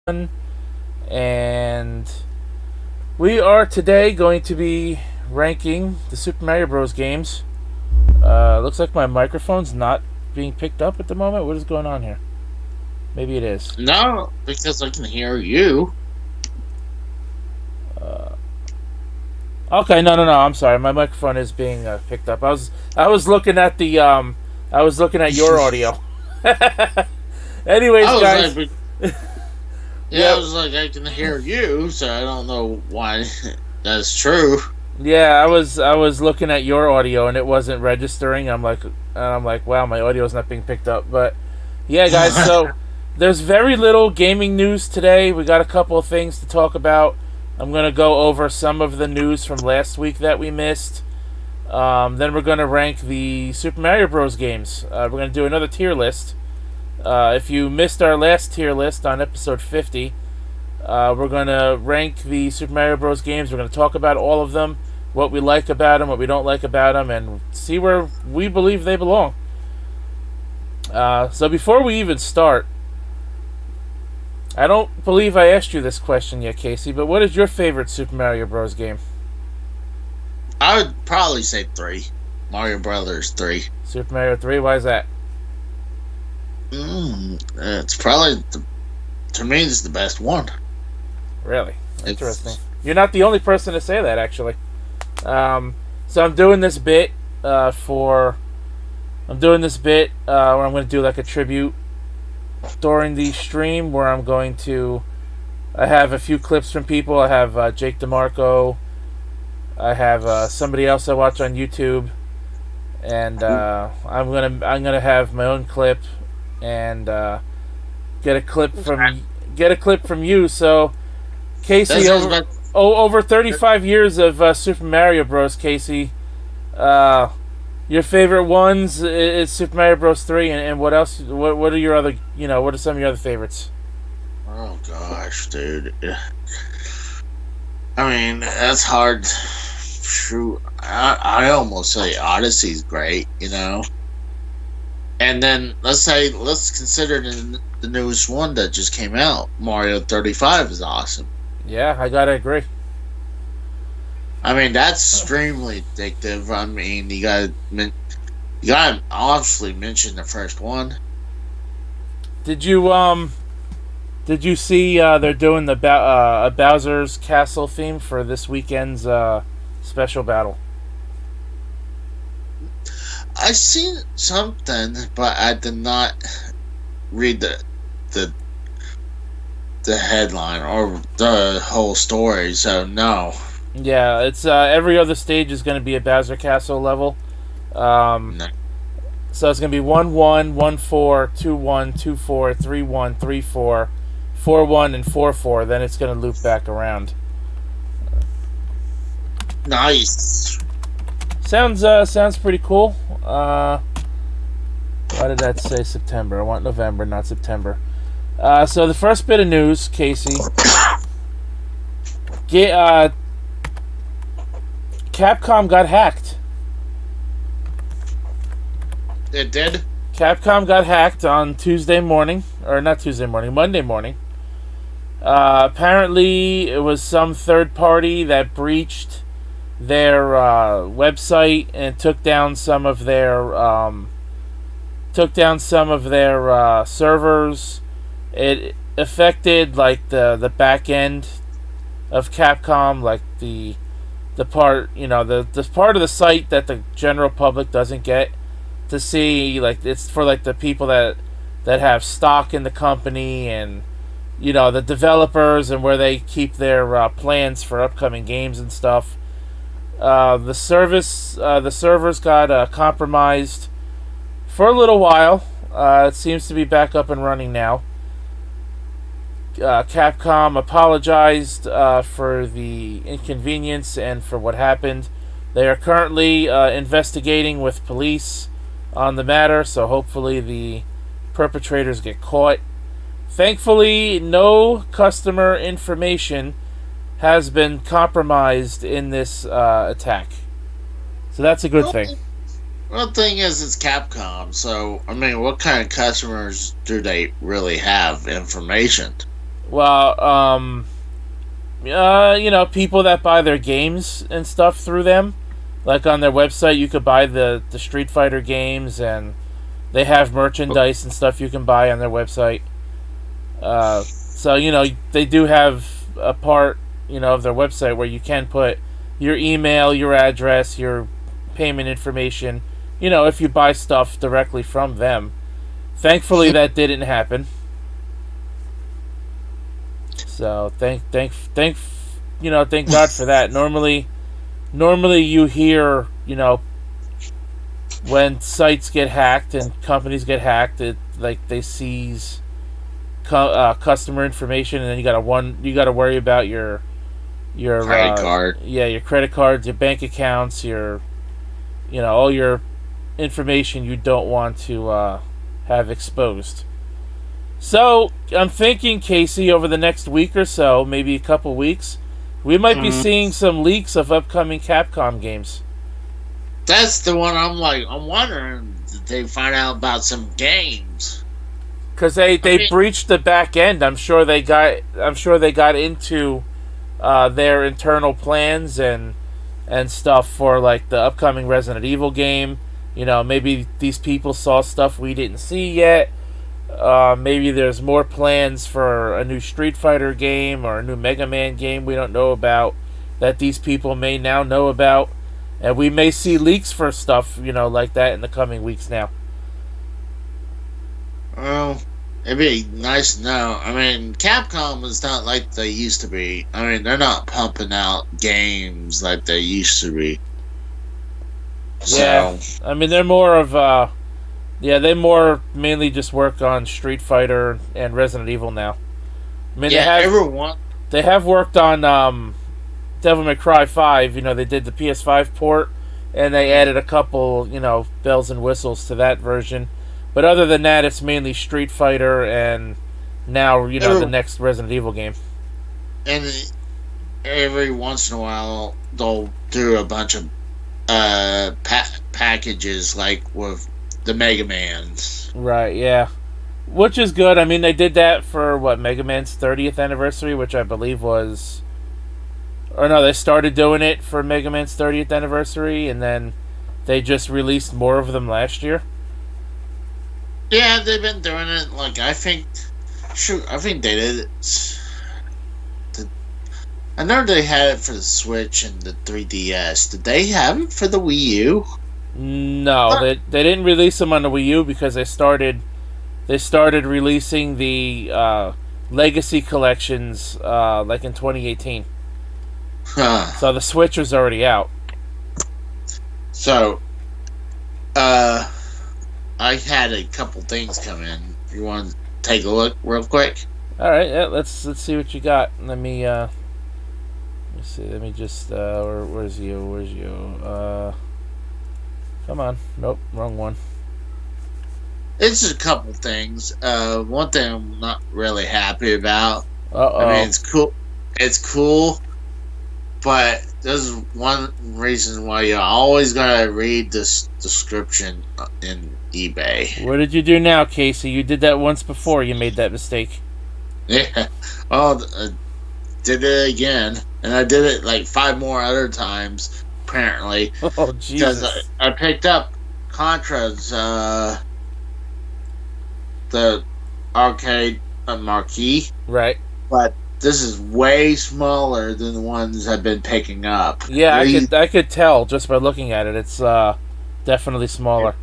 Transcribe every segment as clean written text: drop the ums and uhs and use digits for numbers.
And we are today going to be ranking the Super Mario Bros. Games. Looks like my microphone's not being picked up at the moment. What is going on here? Maybe it is. No, because I can hear you. Uh, okay, no. I'm sorry. My microphone is being picked up. I was looking at the I was looking at your audio. Anyways, I was guys. like, yeah, I Yeah, was like, I can hear you, so I don't know why that's true. yeah. I was looking at your audio and it wasn't registering. I'm like, wow, my audio is not being picked up. But yeah, guys. So there's very little gaming news today. We got a couple of things to talk about. I'm gonna go over some of the news from last week that we missed. Then we're gonna rank the Super Mario Bros. Games. We're gonna do another tier list. If you missed our last tier list on episode 50, we're going to rank the Super Mario Bros. Games. We're going to talk about all of them, what we like about them, what we don't like about them, and see where we believe they belong. So before we even start, I don't believe I asked you this question yet, Casey, but what is your favorite Super Mario Bros. Game? I would probably say three. Mario Brothers 3. Super Mario 3? Why is that? It's probably, to me, it's the best one. Really? Interesting. It's, You're not the only person to say that, actually. So I'm doing this bit for. I'm doing this bit where I'm going to do like a tribute during the stream where I'm going to. I have a few clips from people. I have Jake DeMarco. I have somebody else I watch on YouTube, and I'm gonna have my own clip, and get a clip from you. So Casey, this is my, over 35 years of Super Mario Bros. Casey, uh, your favorite ones is Super Mario Bros. 3, and what else? What are your other? What are some of your other favorites? oh gosh, dude. I mean, that's hard. True. I almost say Odyssey's great. And then let's consider the newest one that just came out. Mario 35 is awesome. Yeah, I gotta agree. I mean, that's extremely addictive. I mean, you got to obviously mention the first one. Did you see they're doing the Bowser's Castle theme for this weekend's special battle? I seen something, but I did not read the the headline or the whole story. So no, Yeah, it's every other stage is going to be a Bowser Castle level. Um, no. so it's going to be 1-1, 1-4, 2-1, 2-4, 3-1, 3-4, 4-1, and 4-4. Then it's going to loop back around. Nice. Sounds pretty cool. Why did that say September? I want November, not September. So the first bit of news, Casey. Capcom got hacked. It did. Capcom got hacked on Tuesday morning, or not Tuesday morning, Monday morning. Apparently, it was some third party that breached their website and took down some of their servers. It affected like the back end of Capcom, like the part the part of the site that the general public doesn't get to see. Like it's for like the people that have stock in the company, and the developers, and where they keep their plans for upcoming games and stuff. The servers got compromised for a little while. It seems to be back up and running now. Capcom apologized for the inconvenience and for what happened. They are currently investigating with police on the matter, so hopefully the perpetrators get caught. Thankfully, no customer information has been compromised in this attack. So that's a good thing. Well, the thing is, it's Capcom, so I mean, what kind of customers do they really have information? Well, people that buy their games and stuff through them, like on their website, you could buy the Street Fighter games, and they have merchandise and stuff you can buy on their website. So they do have a part of their website where you can put your email, your address, your payment information. If you buy stuff directly from them. Thankfully, that didn't happen. So thank God for that. Normally you hear when sites get hacked and companies get hacked, like they seize customer information, and then you gotta worry about your Credit card. yeah, your credit cards, your bank accounts, your all your information you don't want to have exposed. So I'm thinking, Casey, over the next week or so, maybe a couple weeks, we might be seeing some leaks of upcoming Capcom games. That's the one I'm wondering, did they find out about some games? Because they breached the back end. I'm sure they got into their internal plans and stuff for like the upcoming Resident Evil game. Maybe these people saw stuff we didn't see yet. Maybe there's more plans for a new Street Fighter game or a new Mega Man game we don't know about that these people may now know about. And we may see leaks for stuff, like that in the coming weeks now. Well, it'd be nice to know. I mean, Capcom is not like they used to be. I mean, they're not pumping out games like they used to be. Yeah, so, I mean, they're more of they more mainly just work on Street Fighter and Resident Evil now. I mean, they have worked on Devil May Cry 5. They did the PS5 port, and they added a couple bells and whistles to that version. But other than that, it's mainly Street Fighter and now the next Resident Evil game. And every once in a while, they'll do a bunch of packages like with the Mega Mans. Right, yeah. Which is good. I mean, they did that for, Mega Man's 30th anniversary, which I believe was... Or no, they started doing it for Mega Man's 30th anniversary, and then they just released more of them last year. Yeah, they've been doing it, I think they did it. I know they had it for the Switch and the 3DS. Did they have it for the Wii U? No, they didn't release them on the Wii U because they started releasing the Legacy collections like in 2018. So the Switch was already out. So, I had a couple things come in. You want to take a look real quick? All right, yeah, let's see what you got. Let me see. Let me just where's you? Come on. Nope, wrong one. It's just a couple things. One thing I'm not really happy about. Uh-oh. I mean, it's cool. It's cool, but there's one reason why you always gotta read this description in eBay. What did you do now, Casey? You did that once before. You made that mistake. Yeah. Oh, I did it again, and I did it like 5 more other times. Apparently, oh Jesus! Because I picked up Contra's the arcade marquee, right? But this is way smaller than the ones I've been picking up. Yeah, I could tell just by looking at it. It's definitely smaller.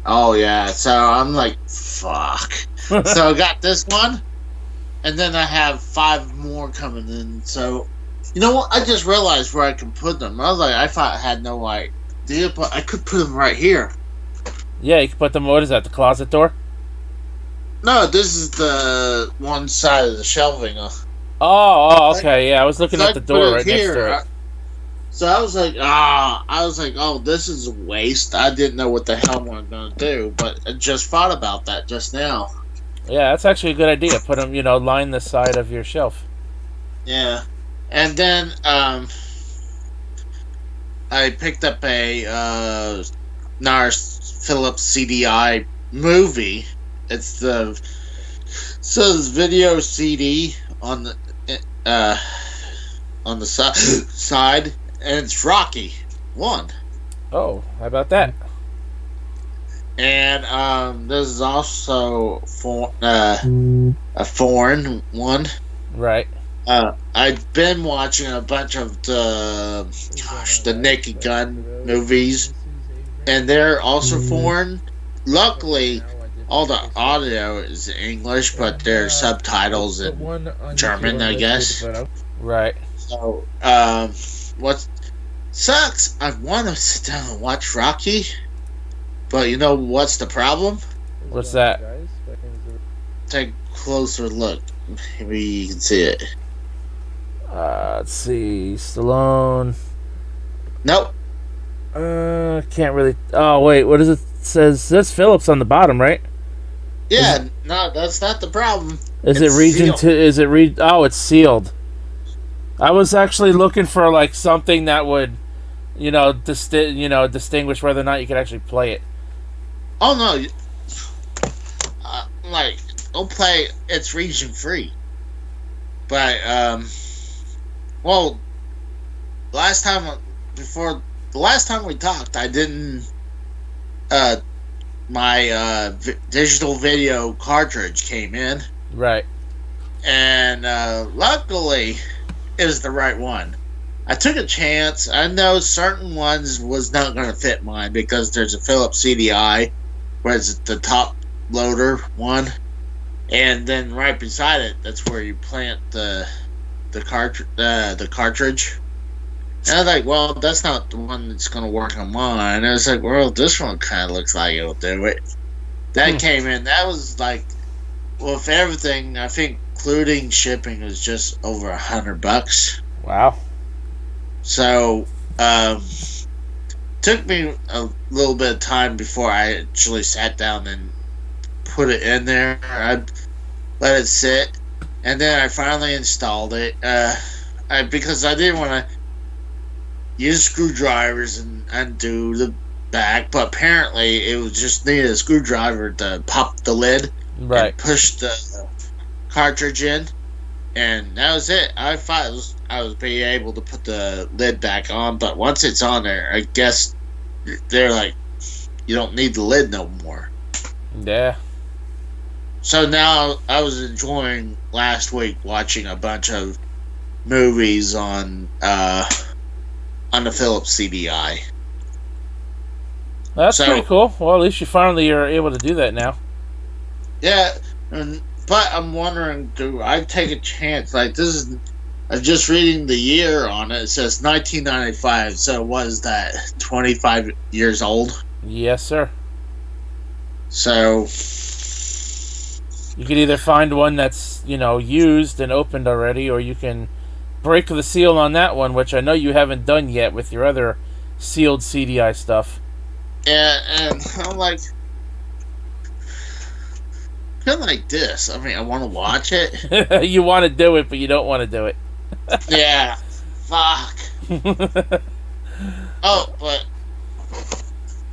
Oh yeah, so I'm like, fuck. So I got this one, and then I have 5 more coming in. So, you know what? I just realized where I can put them. I was like, I thought I had no idea, but I could put them right here. Yeah, you can put them. What is that? The closet door? No, this is the one side of the shelving. Oh, okay. Yeah, I was looking at the door right next to it. So I was like, oh, this is a waste. I didn't know what the hell I was going to do, but I just thought about that just now. Yeah, that's actually a good idea. Put them, line the side of your shelf. Yeah. And then I picked up a Nars Phillips CDI movie. It's the says video CD on the uh on the side, and it's Rocky 1. Oh, how about that? And this is also a foreign one. Right. I've been watching a bunch of the Naked Gun movies, and they're also foreign. Luckily, all the audio is English, but there's subtitles in German, I guess. Right. So, what sucks? I want to sit down and watch Rocky, but you know what's the problem? What's that? Take a closer look. Maybe you can see it. Let's see. Stallone. Nope. Can't really. Oh wait, what does it says Phillips on the bottom, right? Yeah, no, that's not the problem. Is it region two? Is it Oh, it's sealed. I was actually looking for like something that would, distinguish whether or not you could actually play it. Oh no, like don't play. It's region free. But well, the last time we talked, I didn't. My digital video cartridge came in. Right. And luckily, it was the right one. I took a chance. I know certain ones was not going to fit mine because there's a Philips CDI, where it's the top loader one, and then right beside it, that's where you plant the cartridge. And I was like, well, that's not the one that's going to work on mine. And I was like, well, this one kind of looks like it'll do it. That came in. That was like, well, if everything, I think, including shipping, was just over $100. Wow. So, took me a little bit of time before I actually sat down and put it in there. I let it sit, and then I finally installed it. Because I didn't want to use screwdrivers and undo the back, but apparently it was just needed a screwdriver to pop the lid, right, and push the cartridge in, and that was it. I thought I was being able to put the lid back on, but once it's on there, I guess they're like, you don't need the lid no more. Yeah. So now I was enjoying last week watching a bunch of movies on the Philips CDI. That's pretty cool. Well, at least you finally are able to do that now. Yeah, but I'm wondering, do I take a chance? Like, this is, I'm just reading the year on it. It says 1995. So what is that? 25 years old? Yes, sir. So you could either find one that's, used and opened already, or you can break the seal on that one, which I know you haven't done yet with your other sealed CDI stuff. Yeah, and I'm like, kind of like this. I mean, I want to watch it. You want to do it, but you don't want to do it. Yeah. Fuck. Oh, but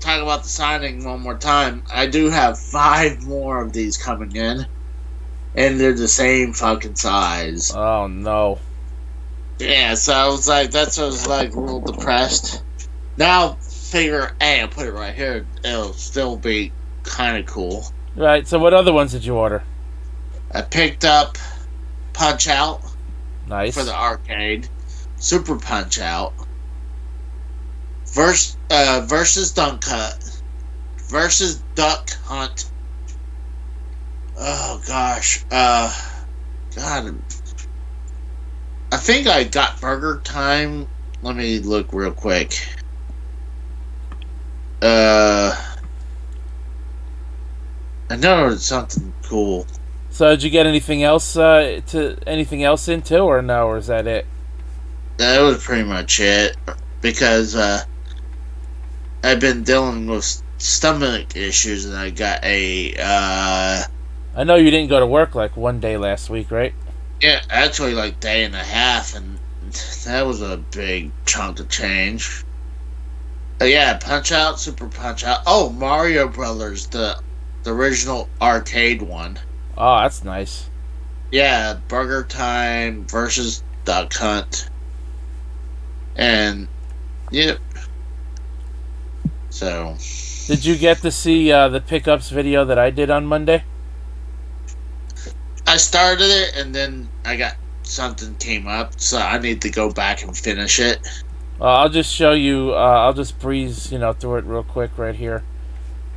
talk about the signing one more time. I do have 5 more of these coming in, and they're the same fucking size. Oh no. Yeah, so I was like, a little depressed. Now, figure, hey, I'll put it right here. It'll still be kind of cool. Right, so what other ones did you order? I picked up Punch Out. Nice. For the arcade. Super Punch Out. Versus Dunk Cut. Versus Duck Hunt. Oh, gosh. God. I think I got Burger Time. Let me look real quick. I know it's something cool. So did you get anything else into, or no, or is that it? That was pretty much it, because I've been dealing with stomach issues, and I got I know you didn't go to work like one day last week, right? Yeah, actually like day and a half, and that was a big chunk of change. Yeah, Punch Out, Super Punch Out. Oh, Mario Brothers, the original arcade one. Oh, that's nice. Yeah, Burger Time versus Duck Hunt. And, yep. So. Did you get to see the pickups video that I did on Monday? I started it and then I got something came up, so I need to go back and finish it. I'll just show you. I'll just breeze, through it real quick right here.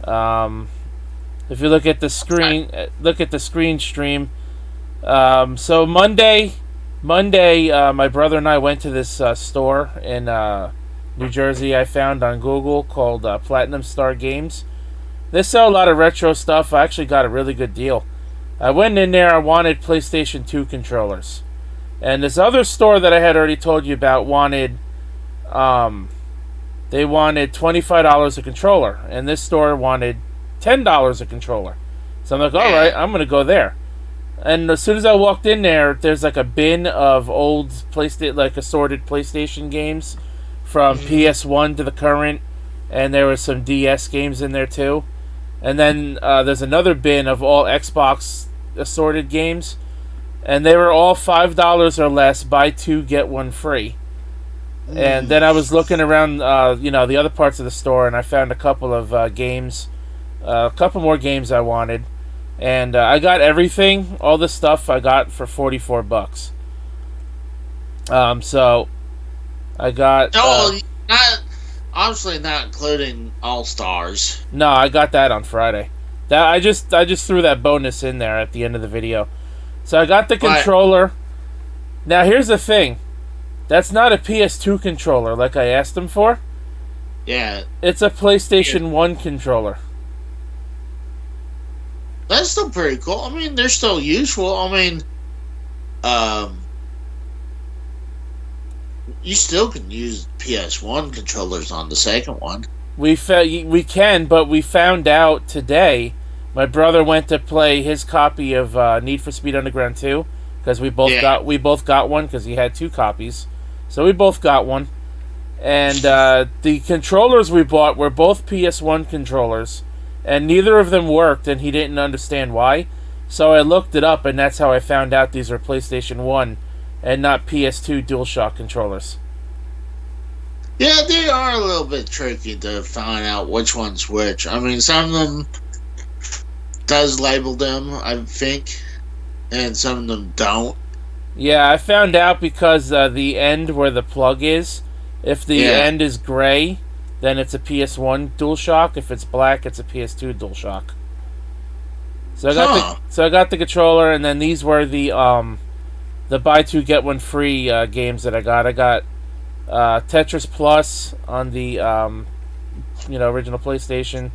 If you look at the screen, stream. So Monday, my brother and I went to this store in New Jersey. I found on Google called Platinum Star Games. They sell a lot of retro stuff. I actually got a really good deal. I went in there. I wanted PlayStation 2 controllers, and this other store that I had already told you about wanted. They wanted $25 a controller, and this store wanted $10 a controller. So I'm like, all right, I'm gonna go there. And as soon as I walked in there, there's like a bin of old assorted PlayStation games from PS1 to the current, and there was some DS games in there too. And then there's another bin of all Xbox assorted games, and they were all $5 or less. Buy two, get one free. And then I was looking around, the other parts of the store, and I found a couple of games, a couple more games I wanted, and I got everything, all the stuff I got for $44. So I got. Obviously not including All Stars. No, I got that on Friday. That I just threw that bonus in there at the end of the video. So I got the controller. Now here's the thing. That's not a PS2 controller like I asked them for. Yeah. It's a PlayStation 1 controller. That's still pretty cool. I mean, they're still useful. I mean, you still can use PS1 controllers on the second one. We can, but we found out today. My brother went to play his copy of Need for Speed Underground 2 because we both got one because he had two copies. So we both got one. And the controllers we bought were both PS1 controllers, and neither of them worked, and he didn't understand why. So I looked it up, and that's how I found out these were PlayStation 1 and not PS2 DualShock controllers. Yeah, they are a little bit tricky to find out which one's which. I mean, some of them does label them, I think, and some of them don't. Yeah, I found out because the end where the plug is, if the end is gray, then it's a PS1 DualShock. If it's black, it's a PS2 DualShock. So I got the controller, and then these were the buy two get one free games that I got. I got Tetris Plus on the original PlayStation.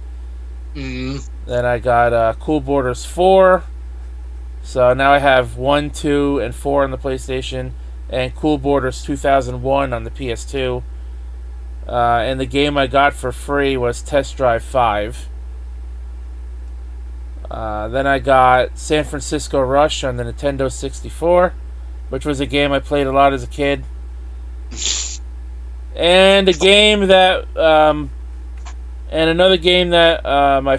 Mm-hmm. Then I got Cool Borders 4. So now I have 1, 2, and 4 on the PlayStation, and Cool Borders 2001 on the PS2. And the game I got for free was Test Drive 5. Then I got San Francisco Rush on the Nintendo 64, which was a game I played a lot as a kid. And a game that, and another game that my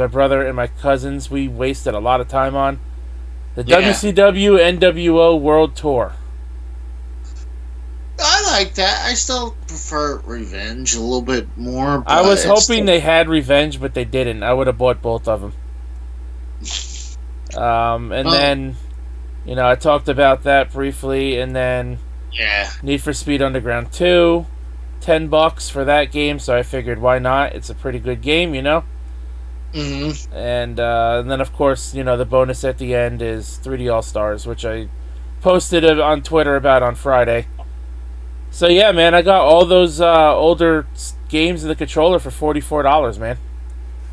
brother and my cousins, we wasted a lot of time on. The WCW NWO World Tour. I like that. I still prefer Revenge a little bit more. I was hoping they had Revenge, but they didn't. I would have bought both of them. Then, I talked about that briefly, and then Need for Speed Underground 2, $10 for that game, so I figured why not? It's a pretty good game, Mm-hmm. And then, of course, the bonus at the end is 3D All-Stars, which I posted on Twitter about on Friday. So, yeah, man, I got all those older games in the controller for $44, man.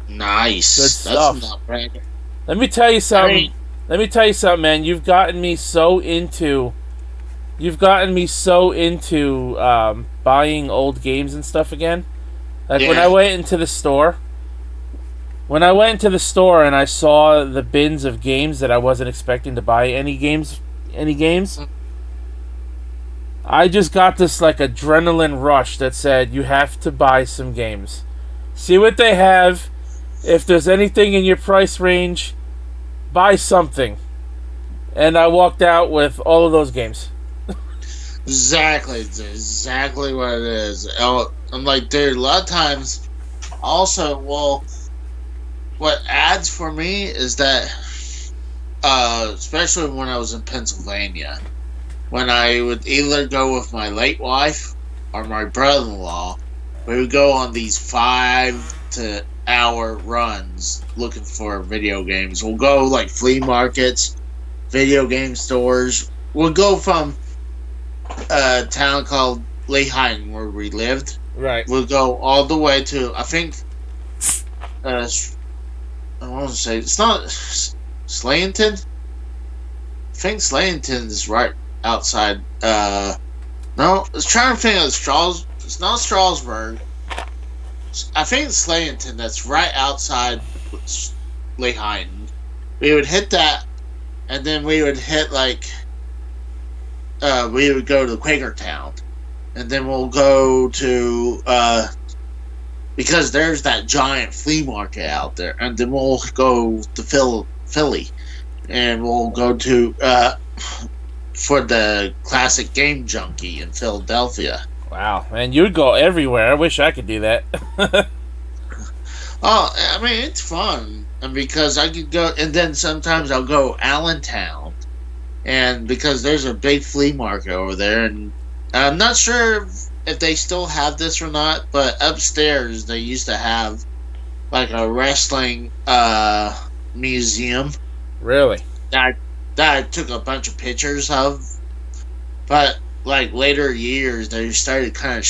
Nice. Good stuff. That's not bad. Let me tell you something. Man. You've gotten me so into buying old games and stuff again. Like when I went into the store and I saw the bins of games that I wasn't expecting to buy any games. I just got this like adrenaline rush that said you have to buy some games. See what they have. If there's anything in your price range, buy something. And I walked out with all of those games. Exactly. It's exactly what it is. I'm like, dude, a lot of times, also, well, what adds for me is that, especially when I was in Pennsylvania, when I would either go with my late wife or my brother-in-law, we would go on these 5 to hour runs looking for video games. We'll go like flea markets, video game stores. We'll go from a town called Lehighton where we lived. Right. We'll go all the way to, I think, I want to say it's not Slayington. I think Slayington is right outside. No, I was trying to think of It's not Strasburg. I think it's Slayington. That's right outside Lehighton. We would hit that, and then we would hit we would go to Quakertown, and then we'll go to because there's that giant flea market out there, and then we'll go to Philly, and we'll go to for the classic Game Junkie in Philadelphia. Wow, man, you'd go everywhere. I wish I could do that. Oh, I mean, it's fun, and because I could go, and then sometimes I'll go Allentown, and because there's a big flea market over there, and I'm not sure if they still have this or not, but upstairs they used to have like a wrestling museum. Really? That I took a bunch of pictures of, but like later years they started kind of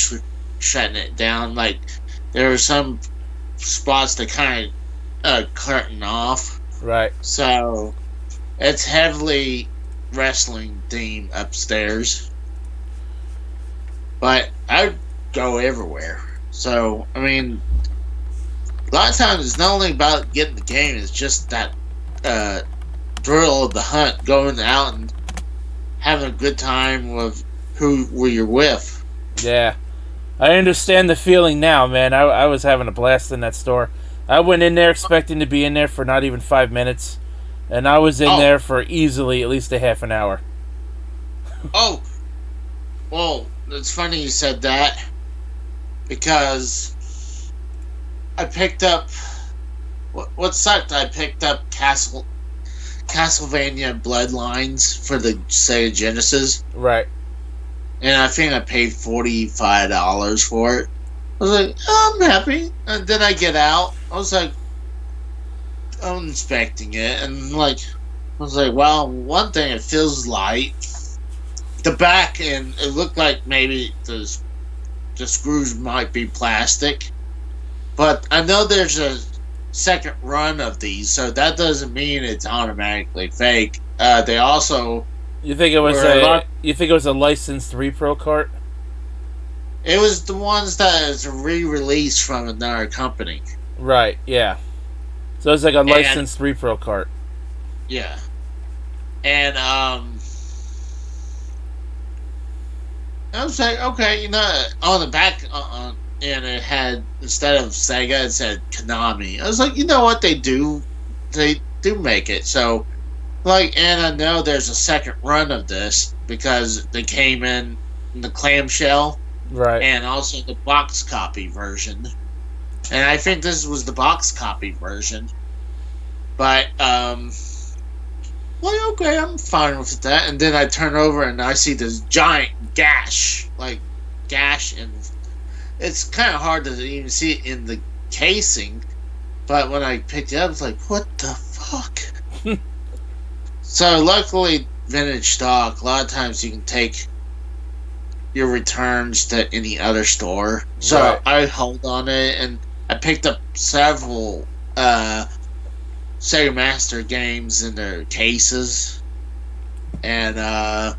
shutting it down. Like there were some spots that kind of cutting off. Right. So it's heavily wrestling themed upstairs, but I'd go everywhere. So I mean, a lot of times it's not only about getting the game; it's just that thrill of the hunt, going out and having a good time with who you're with. Yeah, I understand the feeling now, man. I was having a blast in that store. I went in there expecting to be in there for not even 5 minutes, and I was in there for easily at least a half an hour. Oh, well, it's funny you said that, because I picked up what sucked. I picked up Castlevania Bloodlines for the Sega Genesis. Right. And I think I paid $45 for it. I was like, oh, I'm happy. And then I get out. I was like, I'm inspecting it, and I was like, well, one thing, it feels light. The back end, it looked like maybe the screws might be plastic, but I know there's a second run of these, so that doesn't mean it's automatically fake. They also you think it was a licensed repro cart? It was the ones that is a re-release from another company. Right. Yeah. So it's like a licensed repro cart. Yeah. And I was like, okay, on the back, and it had, instead of Sega, it said Konami. I was like, you know what, they do make it. So, and I know there's a second run of this because they came in the clamshell, right, and also the box copy version. And I think this was the box copy version. But okay, I'm fine with that. And then I turn over and I see this giant gash, and it's kind of hard to even see it in the casing. But when I picked it up, it's like, what the fuck? So luckily, vintage stock, a lot of times you can take your returns to any other store. So right. I hold on it, and I picked up several Sega Master games in their cases, and I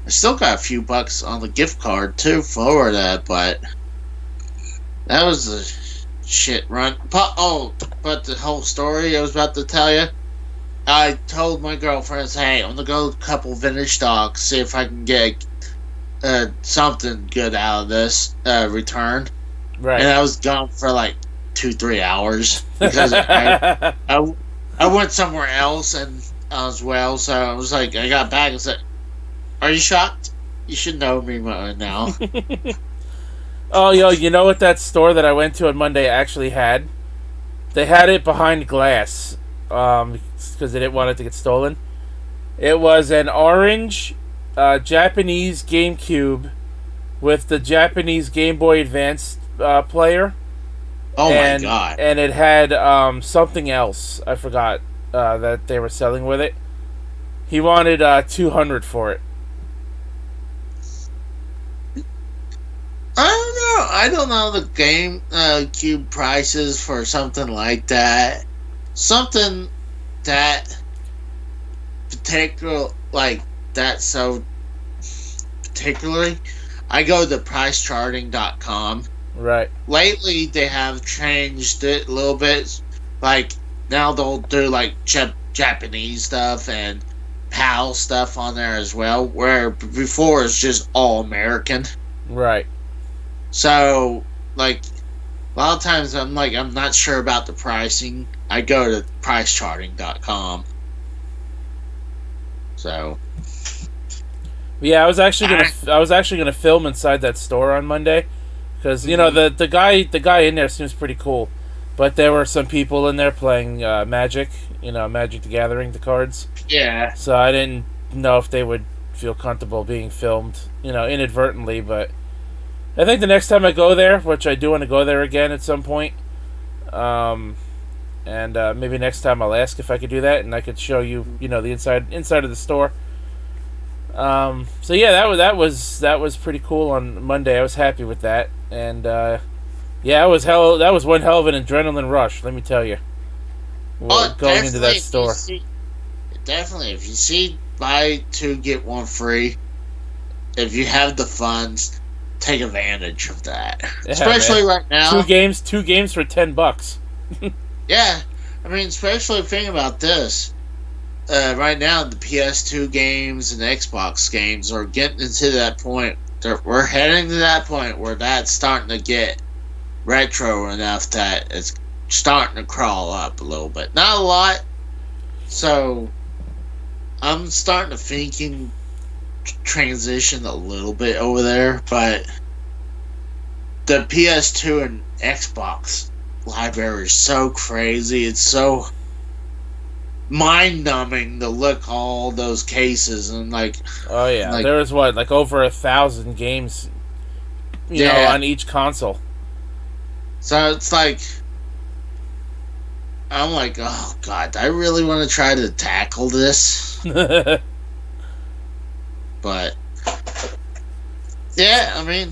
still got a few bucks on the gift card too for that. But that was a shit run. But the whole story I was about to tell you, I told my girlfriend, hey, I'm gonna go to a couple vintage stocks, see if I can get something good out of this return. Right. And I was gone for like 2-3 hours because I went somewhere else, and as well. So I was like, I got back and said, "Are you shocked? You should know me by now." Oh, yo, you know what that store that I went to on Monday actually had? They had it behind glass, because they didn't want it to get stolen. It was an orange Japanese GameCube with the Japanese Game Boy Advance player, Oh my and god! and it had something else. I forgot that they were selling with it. He wanted $200 for it. I don't know the game cube prices for something like that. Something that particular like that so particularly. I go to pricecharting.com. Right. Lately they have changed it a little bit. Like now they'll do like Japanese stuff and PAL stuff on there as well. Where before it's just all American. Right. So like a lot of times I'm not sure about the pricing. I go to pricecharting.com. So yeah, I was actually gonna film inside that store on Monday, because the guy in there seems pretty cool, but there were some people in there playing Magic, Magic the Gathering, the cards. yeah. So I didn't know if they would feel comfortable being filmed, inadvertently. But I think the next time I go there, which I do want to go there again at some point, and maybe next time I'll ask if I could do that, and I could show you, the inside of the store. So yeah, that was pretty cool on Monday. I was happy with that, and yeah, that was one hell of an adrenaline rush. Let me tell you, going into that store. Definitely, if you see buy two get one free, if you have the funds, take advantage of that. Yeah, especially man. Right now, two games for $10. Yeah, I mean, especially think about this. Right now, the PS2 games and Xbox games are getting into that point. We're heading to that point where that's starting to get retro enough that it's starting to crawl up a little bit. Not a lot. So, I'm starting to thinking transition a little bit over there, but the PS2 and Xbox library is so crazy. It's so mind-numbing to look all those cases and oh yeah, there was over 1,000 games on each console. So it's I'm like, oh god, I really want to try to tackle this. But yeah, I mean,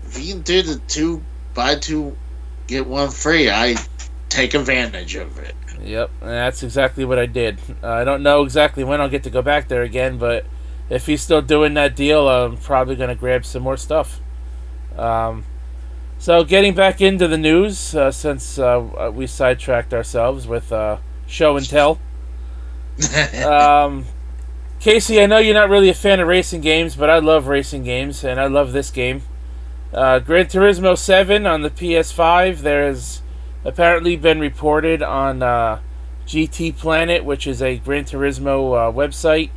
if you can do the buy two get one free, I take advantage of it. Yep, and that's exactly what I did. I don't know exactly when I'll get to go back there again, but if he's still doing that deal, I'm probably going to grab some more stuff. So getting back into the news, since we sidetracked ourselves with show and tell. Casey, I know you're not really a fan of racing games, but I love racing games, and I love this game. Gran Turismo 7 on the PS5, there's apparently been reported on GT Planet, which is a Gran Turismo website.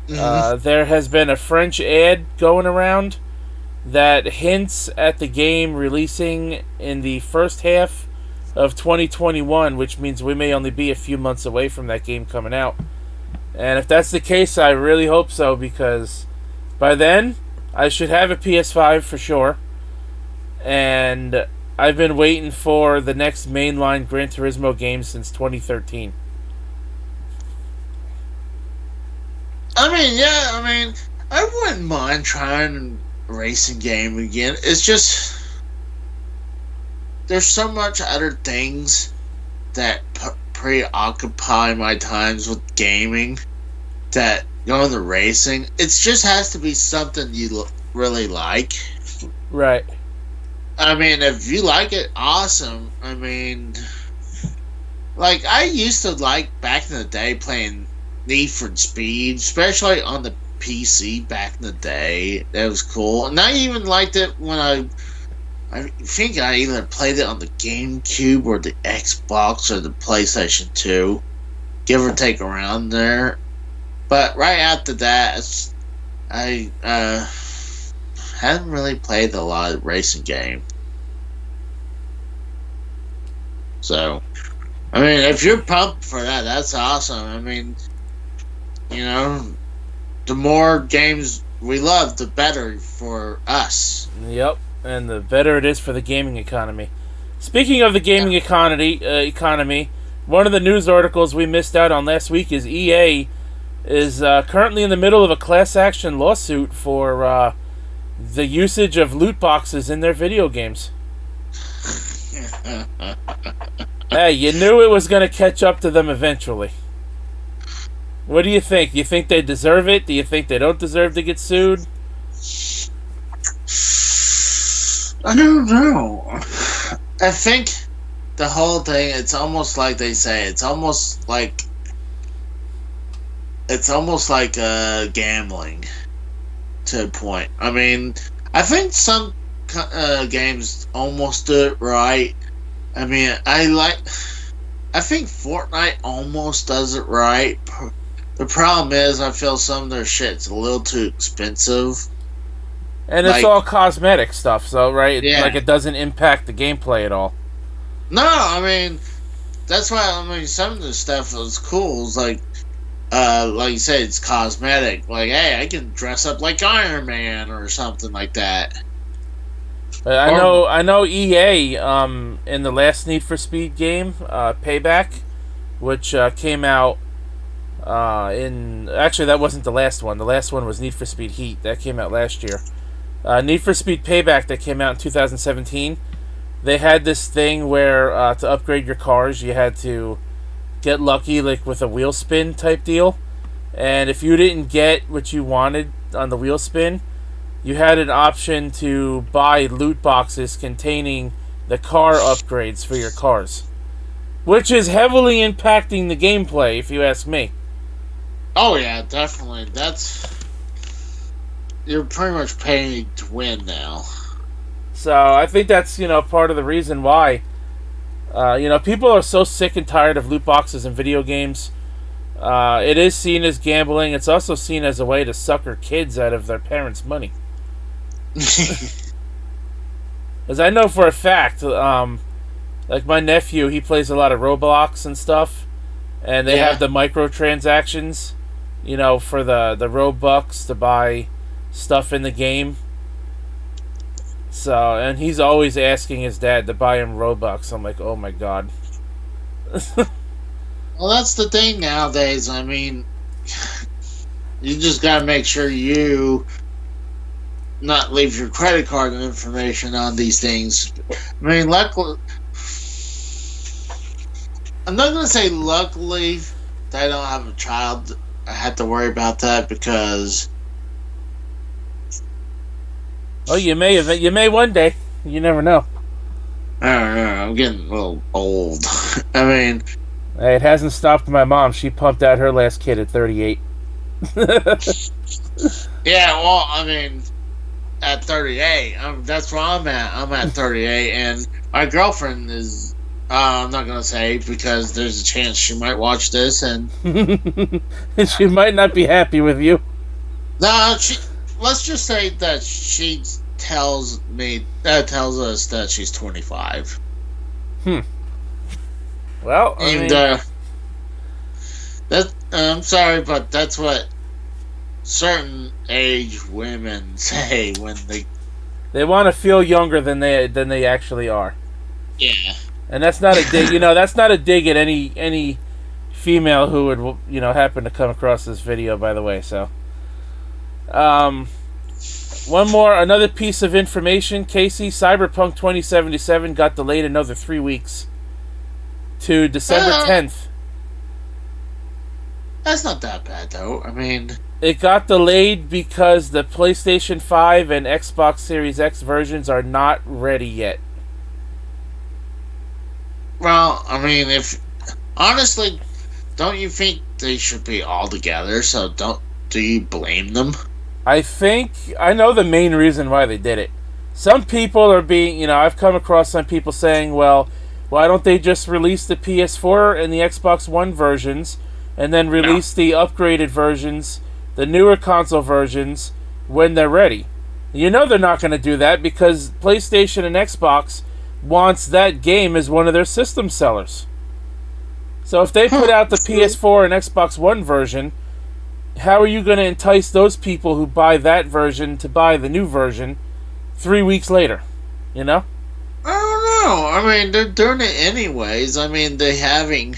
Mm-hmm. There has been a French ad going around that hints at the game releasing in the first half of 2021, which means we may only be a few months away from that game coming out. And if that's the case, I really hope so, because by then I should have a PS5 for sure. And I've been waiting for the next mainline Gran Turismo game since 2013. I wouldn't mind trying a racing game again. It's just there's so much other things that preoccupy my times with gaming that going to racing, it just has to be something you really like. Right. I mean, if you like it, awesome. I mean, I used to back in the day playing Need for Speed, especially on the PC back in the day. That was cool. And I even liked it when I think I either played it on the GameCube or the Xbox or the PlayStation 2. give or take around there. But right after that, I hadn't really played a lot of racing game. So, I mean, if you're pumped for that, that's awesome. I mean, the more games we love, the better for us. Yep, and the better it is for the gaming economy. Speaking of the gaming economy, one of the news articles we missed out on last week is EA is currently in the middle of a class action lawsuit for the usage of loot boxes in their video games. Hey, you knew it was going to catch up to them eventually. What do you think? Do you think they deserve it? Do you think they don't deserve to get sued? I don't know. I think the whole thing, it's almost like they say, it's almost like gambling to a point. I mean, I think some games almost do it right. I mean, I think Fortnite almost does it right. The problem is, I feel some of their shit's a little too expensive. And it's all cosmetic stuff, so, right? Yeah. Like, it doesn't impact the gameplay at all. No, I mean, that's why, some of the stuff is cool. It's like you said, it's cosmetic. Like, hey, I can dress up like Iron Man or something like that. I know EA, in the last Need for Speed game, Payback, which came out actually, that wasn't the last one. The last one was Need for Speed Heat. That came out last year. Need for Speed Payback, that came out in 2017. They had this thing where to upgrade your cars, you had to get lucky, like with a wheel spin type deal. And if you didn't get what you wanted on the wheel spin, you had an option to buy loot boxes containing the car upgrades for your cars, which is heavily impacting the gameplay, if you ask me. Oh yeah, definitely. You're pretty much paying to win now. So I think that's part of the reason why people are so sick and tired of loot boxes in video games. It is seen as gambling. It's also seen as a way to sucker kids out of their parents' money. As I know for a fact, like my nephew, he plays a lot of Roblox and stuff, and they have the microtransactions, for the Robux to buy stuff in the game. So, and he's always asking his dad to buy him Robux. I'm like, oh my god. Well, that's the thing nowadays. I mean, you just gotta make sure you not leave your credit card information on these things. I mean, luckily, I'm not gonna say luckily that I don't have a child. I have to worry about that because. Oh, you may one day. You never know. I don't know. I'm getting a little old. I mean, hey, it hasn't stopped my mom. She pumped out her last kid at 38. Yeah, well, I mean, at 38, that's where I'm at. I'm at 38, and my girlfriend is. I'm not gonna say because there's a chance she might watch this, and she might not be happy with you. No, let's just say that she tells us that she's 25. Well, I'm sorry, but that's what certain age women say when they want to feel younger than they actually are. Yeah. And that's not a dig. That's not a dig at any female who would happen to come across this video. By the way, so. Another piece of information, Casey, Cyberpunk 2077 got delayed another 3 weeks to December 10th. That's not that bad, though. I mean, it got delayed because the PlayStation 5 and Xbox Series X versions are not ready yet. Well, I mean, honestly, don't you think they should be all together? So do you blame them? I know the main reason why they did it. Some people are I've come across some people saying, well, why don't they just release the PS4 and the Xbox One versions and then release the upgraded versions, the newer console versions, when they're ready. You know they're not going to do that because PlayStation and Xbox wants that game as one of their system sellers. So if they put out the PS4 and Xbox One version, how are you going to entice those people who buy that version to buy the new version 3 weeks later? You know? I don't know. I mean, they're doing it anyways. I mean, they're having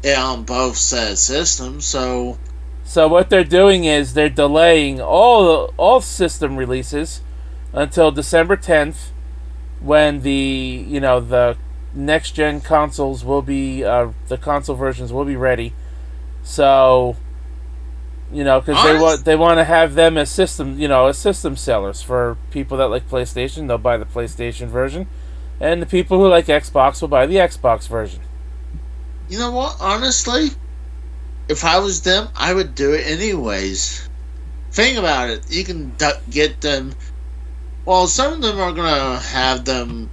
it on both set of systems, so... So what they're doing is they're delaying all system releases until December 10th, when the next gen consoles will be the console versions will be ready. So because they want to have them as system sellers for people that like PlayStation. They'll buy the PlayStation version, and the people who like Xbox will buy the Xbox version. You know what? Honestly, if I was them, I would do it anyways. Think about it. You can get them. Well, some of them are gonna have them.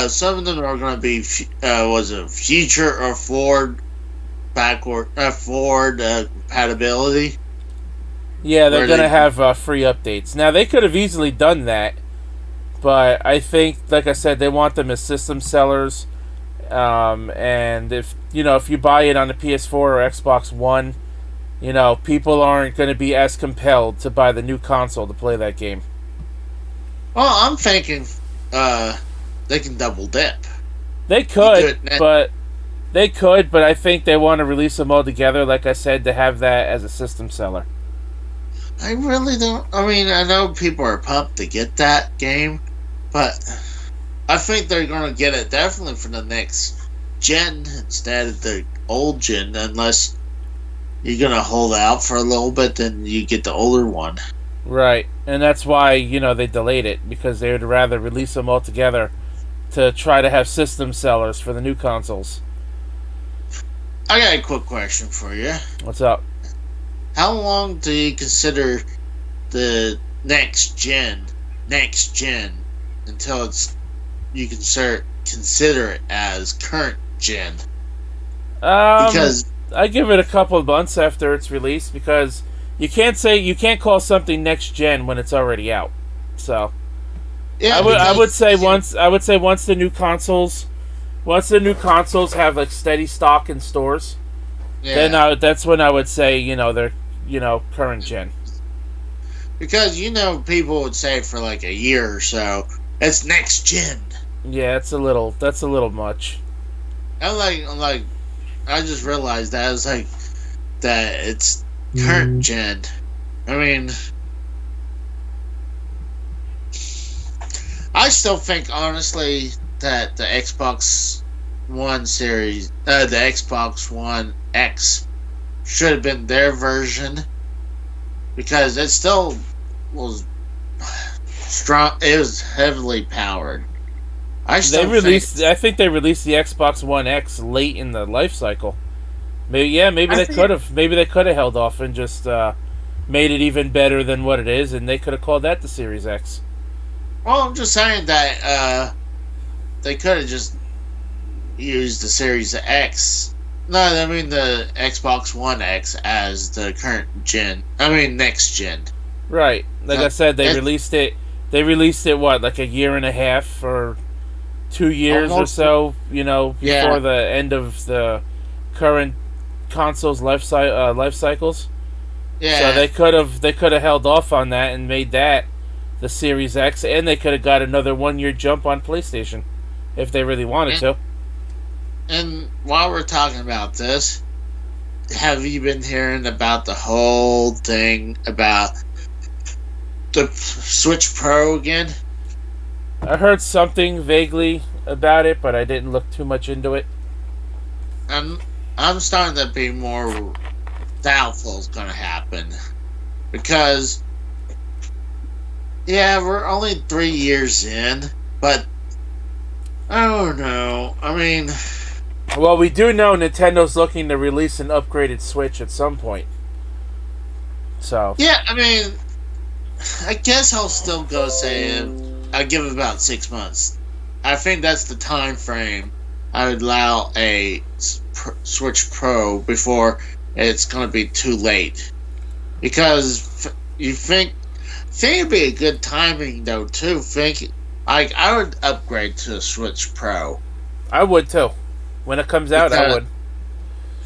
Some of them are gonna be future or forward compatibility. Yeah, they're gonna have free updates. Now they could have easily done that, but I think, like I said, they want them as system sellers. And if you buy it on the PS4 or Xbox One, people aren't going to be as compelled to buy the new console to play that game. Well, I'm thinking they can double dip. They could, but I think they want to release them all together, like I said, to have that as a system seller. I really don't. I mean, I know people are pumped to get that game, but I think they're going to get it definitely for the next gen instead of the old gen, unless you're going to hold out for a little bit, then you get the older one. Right, and that's why, they delayed it, because they would rather release them all together to try to have system sellers for the new consoles. I got a quick question for you. What's up? How long do you consider the next gen until you can consider it as current gen? Because I give it a couple of months after it's released, because you can't call something next gen when it's already out. So yeah, I would say once the new consoles have like steady stock in stores, then that's when I would say they're current gen. Because people would say for like a year or so it's next gen. Yeah, that's a little much. I'm like, I just realized that it's like that it's current gen. I mean, I still think honestly that the Xbox One series, the Xbox One X, should have been their version, because it still was strong. It was heavily powered. I think they released the Xbox One X late in the life cycle. Maybe they could have held off and just made it even better than what it is, and they could have called that the Series X. Well, I'm just saying that they could have just used the Series X. No, I mean the Xbox One X as the current gen. I mean next gen. Right. Like I said, they released it. They released it like a year and a half or 2 years or so, before the end of the current console's life cycles. Yeah. So they could have held off on that and made that the Series X, and they could have got another 1 year jump on PlayStation if they really wanted to. And while we're talking about this, have you been hearing about the whole thing about the Switch Pro again? I heard something vaguely about it, but I didn't look too much into it. I'm starting to be more doubtful it's going to happen, because we're only 3 years in, but I don't know. I mean, well, we do know Nintendo's looking to release an upgraded Switch at some point. So yeah, I mean, I guess I'll still go say I'll give it about 6 months. I think that's the time frame I would allow a Switch Pro before it's going to be too late. Because you think it'd be a good timing though too. I would upgrade to a Switch Pro. I would too. When it comes out, I would.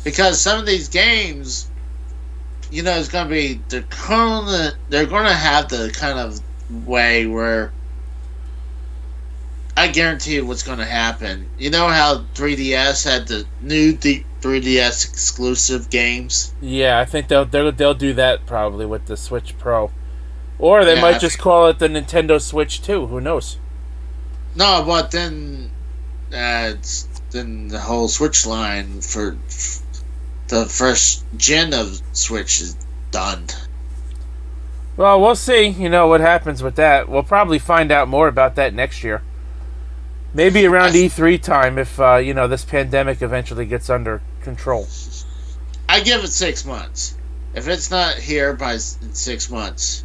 Because some of these games, it's going to be they're going to have the kind of way where I guarantee you what's going to happen. You know how 3DS had the new 3DS exclusive games? Yeah, I think they'll do that probably with the Switch Pro, or they might just call it the Nintendo Switch 2. Who knows? No, but then the whole Switch line for the first gen of Switch is done. Well, we'll see. What happens with that. We'll probably find out more about that next year. Maybe around E3 time if, this pandemic eventually gets under control. I give it 6 months. If it's not here in 6 months,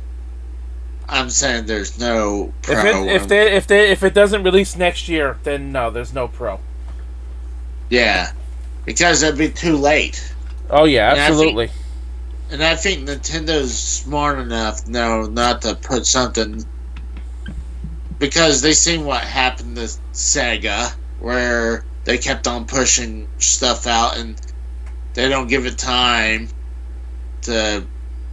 I'm saying there's no Pro. If it doesn't release next year, then no, there's no Pro. Yeah, because it'd be too late. Oh yeah, absolutely. And I think Nintendo's smart enough, not to put something, because they seen what happened to Sega, where they kept on pushing stuff out, and they don't give it time to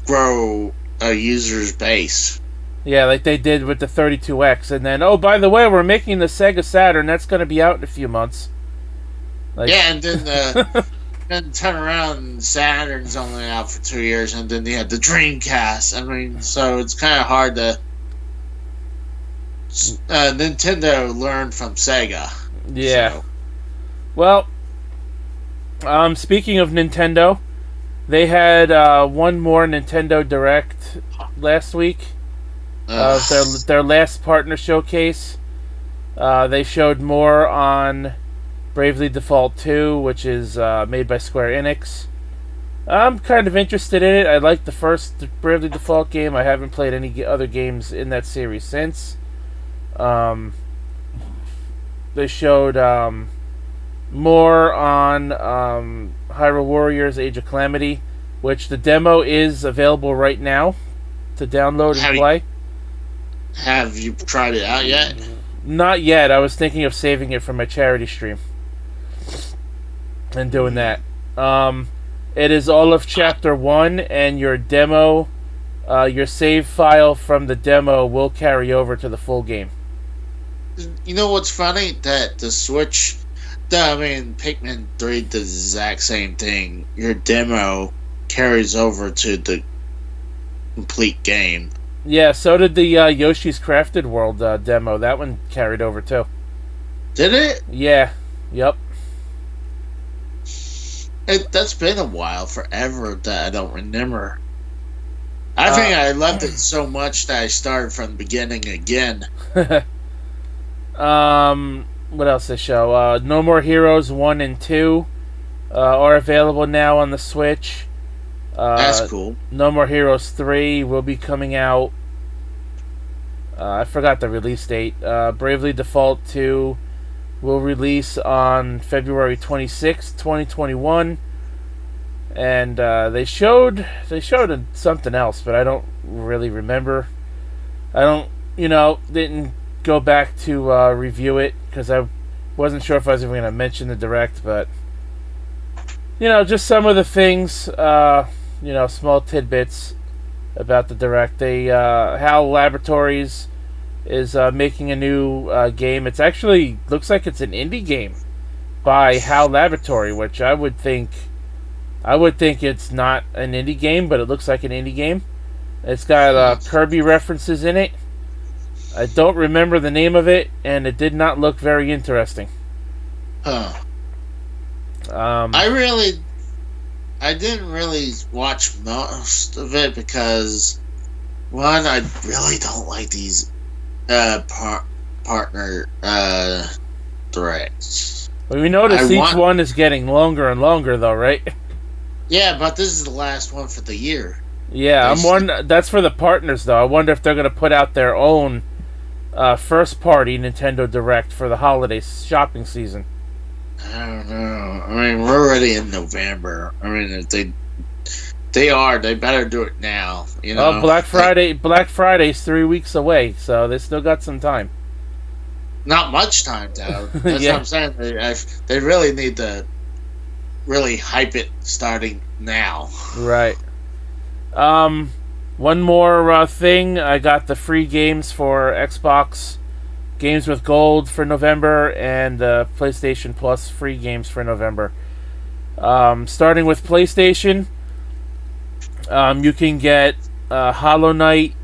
grow a user's base. Yeah, like they did with the 32X, and then, oh, by the way, we're making the Sega Saturn. That's going to be out in a few months. Yeah, and then then turn around and Saturn's only out for 2 years, and then they had the Dreamcast. I mean, so it's kind of hard to. Nintendo learned from Sega. Yeah. So. Well, speaking of Nintendo, they had one more Nintendo Direct last week. Their last partner showcase. They showed more on Bravely Default 2, which is made by Square Enix. I'm kind of interested in it. I liked the first Bravely Default game. I haven't played any other games in that series since. They showed more on Hyrule Warriors Age of Calamity, which the demo is available right now to download and play. Have you tried it out yet? Not yet. I was thinking of saving it for my charity stream and doing that. It is all of Chapter 1, and your demo, your save file from the demo will carry over to the full game. You know what's funny? That the Switch, Pikmin 3 does the exact same thing. Your demo carries over to the complete game. Yeah, so did the Yoshi's Crafted World demo. That one carried over too. Did it? Yeah. Yep. That's been a while, forever, that I don't remember. I think I loved it so much that I started from the beginning again. What else they show? No More Heroes 1 and 2 are available now on the Switch. That's cool. No More Heroes 3 will be coming out. I forgot the release date. Bravely Default 2 will release on February 26th, 2021. And they showed something else, but I don't really remember. I didn't go back to review it because I wasn't sure if I was even going to mention the Direct, but just some of the things, small tidbits about the Direct. HAL Laboratories is making a new game. It's actually looks like it's an indie game by HAL Laboratory, which I would think it's not an indie game, but it looks like an indie game. It's got Kirby references in it. I don't remember the name of it, and it did not look very interesting. Huh. I didn't really watch most of it because, one, I really don't like these partner directs. Well, we notice each one is getting longer and longer, though, right? Yeah, but this is the last one for the year. Yeah, that's for the partners, though. I wonder if they're going to put out their own first-party Nintendo Direct for the holiday shopping season. I don't know. I mean, we're already in November. I mean, if they better do it now. You Oh, know, Black Friday's 3 weeks away, so they still got some time. not much time, though. That's Yeah. what I'm saying. They really need to really hype it starting now. Right. One more thing. I got the free games for Xbox Games with Gold for November and PlayStation Plus free games for November. Starting with PlayStation, you can get Hollow Knight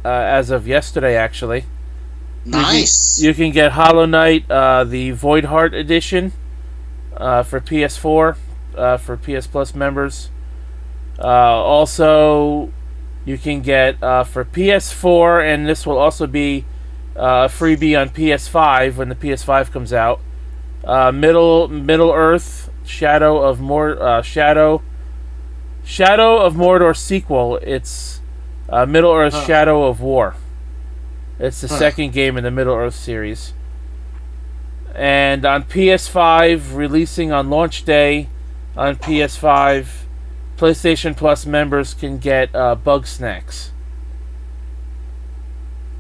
as of yesterday, actually. Nice. You can get Hollow Knight, the Void Heart edition, for PS4, for PS Plus members. Also, you can get for PS4, and this will also be a freebie on PS5 when the PS5 comes out. Middle Earth Shadow of Mordor sequel. It's Middle Earth Shadow of War. It's the second game in the Middle Earth series. And on PS5, releasing on launch day on PS5, PlayStation Plus members can get Bug Snacks,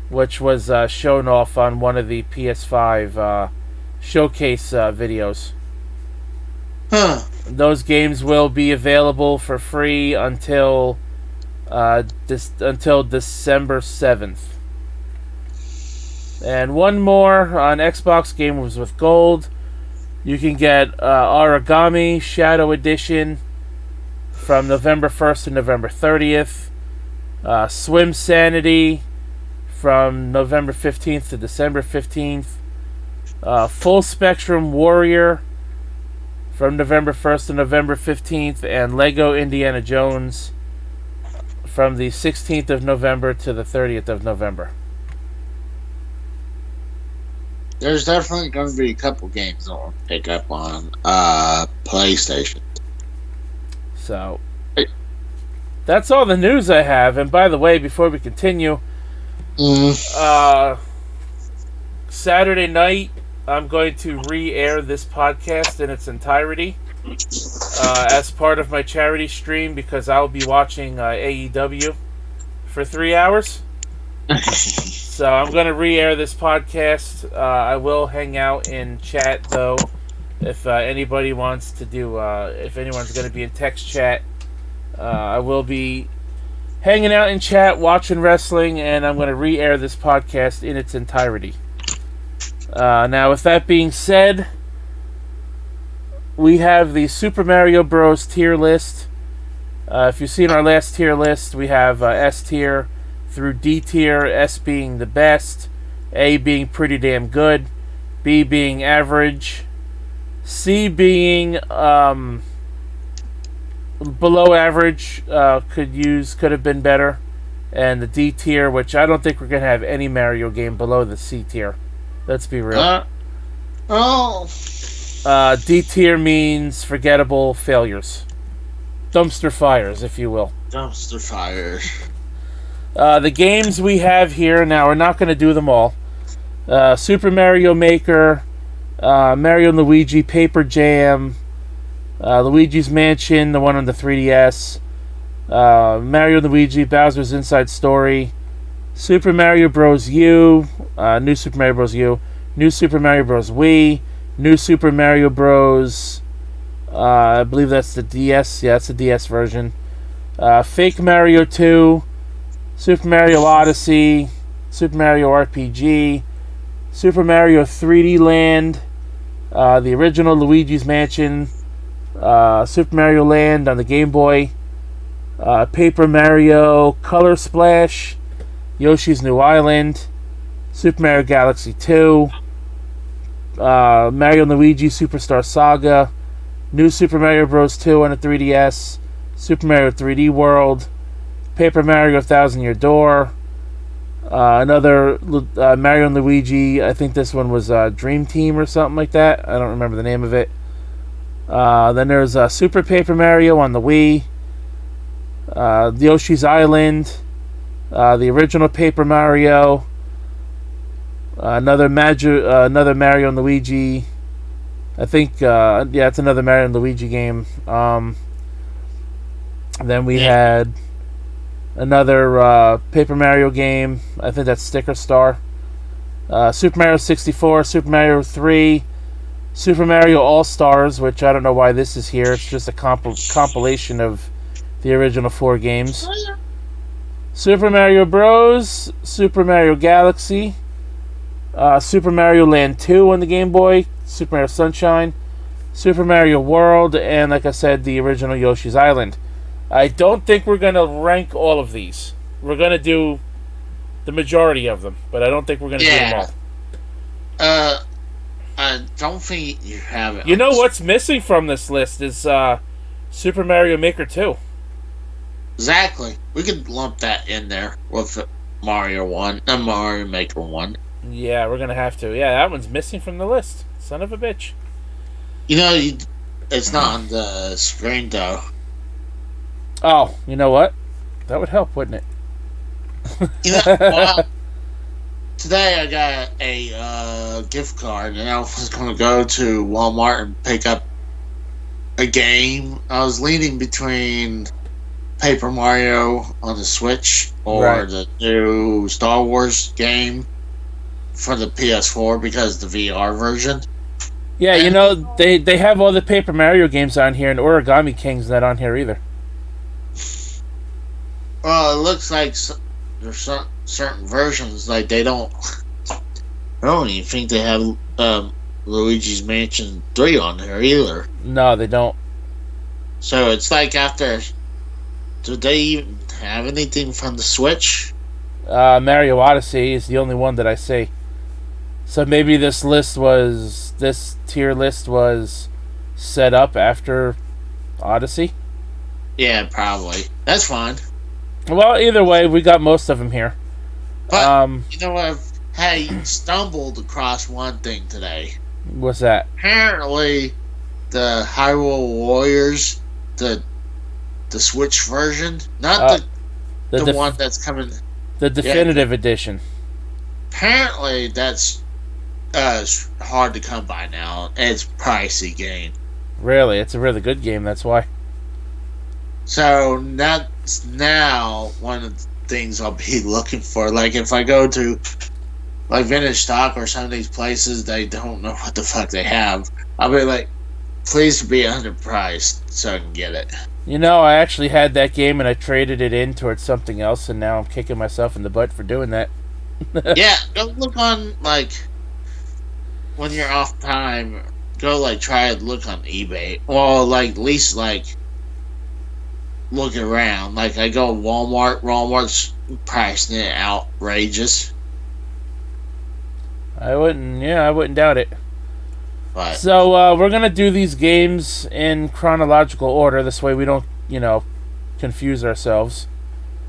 which was shown off on one of the PS5 showcase videos. Those games will be available for free until December 7th. And one more on Xbox Games with Gold. You can get Origami Shadow Edition from November 1st to November 30th. Swim Sanity from November 15th to December 15th. Full Spectrum Warrior from November 1st to November 15th. And Lego Indiana Jones from the 16th of November to the 30th of November. There's definitely going to be a couple games I'll pick up on PlayStation. So, that's all the news I have. And by the way, before we continue, Saturday night, I'm going to re-air this podcast in its entirety as part of my charity stream because I'll be watching AEW for 3 hours. So I'm going to re-air this podcast. I will hang out in chat, though, if anybody wants to do, if anyone's going to be in text chat. I will be hanging out in chat, watching wrestling, and I'm going to re-air this podcast in its entirety. Now, with that being said, we have the Super Mario Bros. Tier list. If you've seen our last tier list, we have S tier through D tier, S being the best, A being pretty damn good, B being average, C being below average, could have been better, and the D tier, which I don't think we're going to have any Mario game below the C tier. Let's be real. D tier means forgettable failures. Dumpster fires, if you will. Dumpster fires. The games we have here, now we're not going to do them all. Super Mario Maker, Mario and Luigi Paper Jam, Luigi's Mansion, the one on the 3DS, Mario and Luigi Bowser's Inside Story, Super Mario Bros. U, New Super Mario Bros. U, New Super Mario Bros. Wii, New Super Mario Bros. I believe that's the DS. Yeah, that's the DS version. Fake Mario 2, Super Mario Odyssey, Super Mario RPG, Super Mario 3D Land, the original Luigi's Mansion, Super Mario Land on the Game Boy, Paper Mario Color Splash, Yoshi's New Island, Super Mario Galaxy 2, Mario & Luigi Superstar Saga, New Super Mario Bros. 2 on the 3DS, Super Mario 3D World, Paper Mario 1000 Year Door, another Mario & Luigi, I think this one was Dream Team or something like that. I don't remember the name of it. Then there's Super Paper Mario on the Wii, Yoshi's Island, the original Paper Mario, another Mario & Luigi I think, it's another Mario and Luigi game. Then we had another Paper Mario game. I think that's Sticker Star. Super Mario 64, Super Mario 3, Super Mario All Stars, which I don't know why this is here. It's just a compilation of the original 4 games. Super Mario Bros., Super Mario Galaxy, Super Mario Land 2 on the Game Boy, Super Mario Sunshine, Super Mario World, and like I said, the original Yoshi's Island. I don't think we're going to rank all of these. We're going to do the majority of them, but I don't think we're going to do them all. I don't think you have it. You know what's missing from this list is Super Mario Maker 2. Exactly. We could lump that in there with Mario 1 and Mario Maker 1. Yeah, we're going to have to. Yeah, that one's missing from the list. Son of a bitch. You know, it's not on the screen, though. Oh, you know what? That would help, wouldn't it? Well, today I got a gift card, and I was going to go to Walmart and pick up a game. I was leaning between Paper Mario on the Switch or the new Star Wars game for the PS4 because the VR version. Yeah, they have all the Paper Mario games on here, and Origami King's not on here either. Well, it looks like there's certain versions like they don't. I don't even think they have Luigi's Mansion 3 on there either. No, they don't. So it's like after. Do they even have anything from the Switch? Mario Odyssey is the only one that I see. So maybe this tier list was set up after Odyssey? Yeah, probably. That's fine. Well, either way, we got most of them here. But, you know what? I stumbled across one thing today. What's that? Apparently, the Hyrule Warriors, the Switch version, not the one that's coming... The definitive edition. Apparently, that's hard to come by now. It's a pricey game. Really? It's a really good game, that's why. So, that's now one of the things I'll be looking for. Like, if I go to, like, Vintage Stock or some of these places, they don't know what the fuck they have. I'll be like, please be underpriced so I can get it. I actually had that game and I traded it in towards something else, and now I'm kicking myself in the butt for doing that. Yeah, go look on, like, when you're off time, go, like, try to look on eBay. Well, like, at least, like, look around. Like, I go to Walmart. Walmart's pricing it outrageous. I wouldn't doubt it. But, so, we're going to do these games in chronological order. This way we don't, confuse ourselves.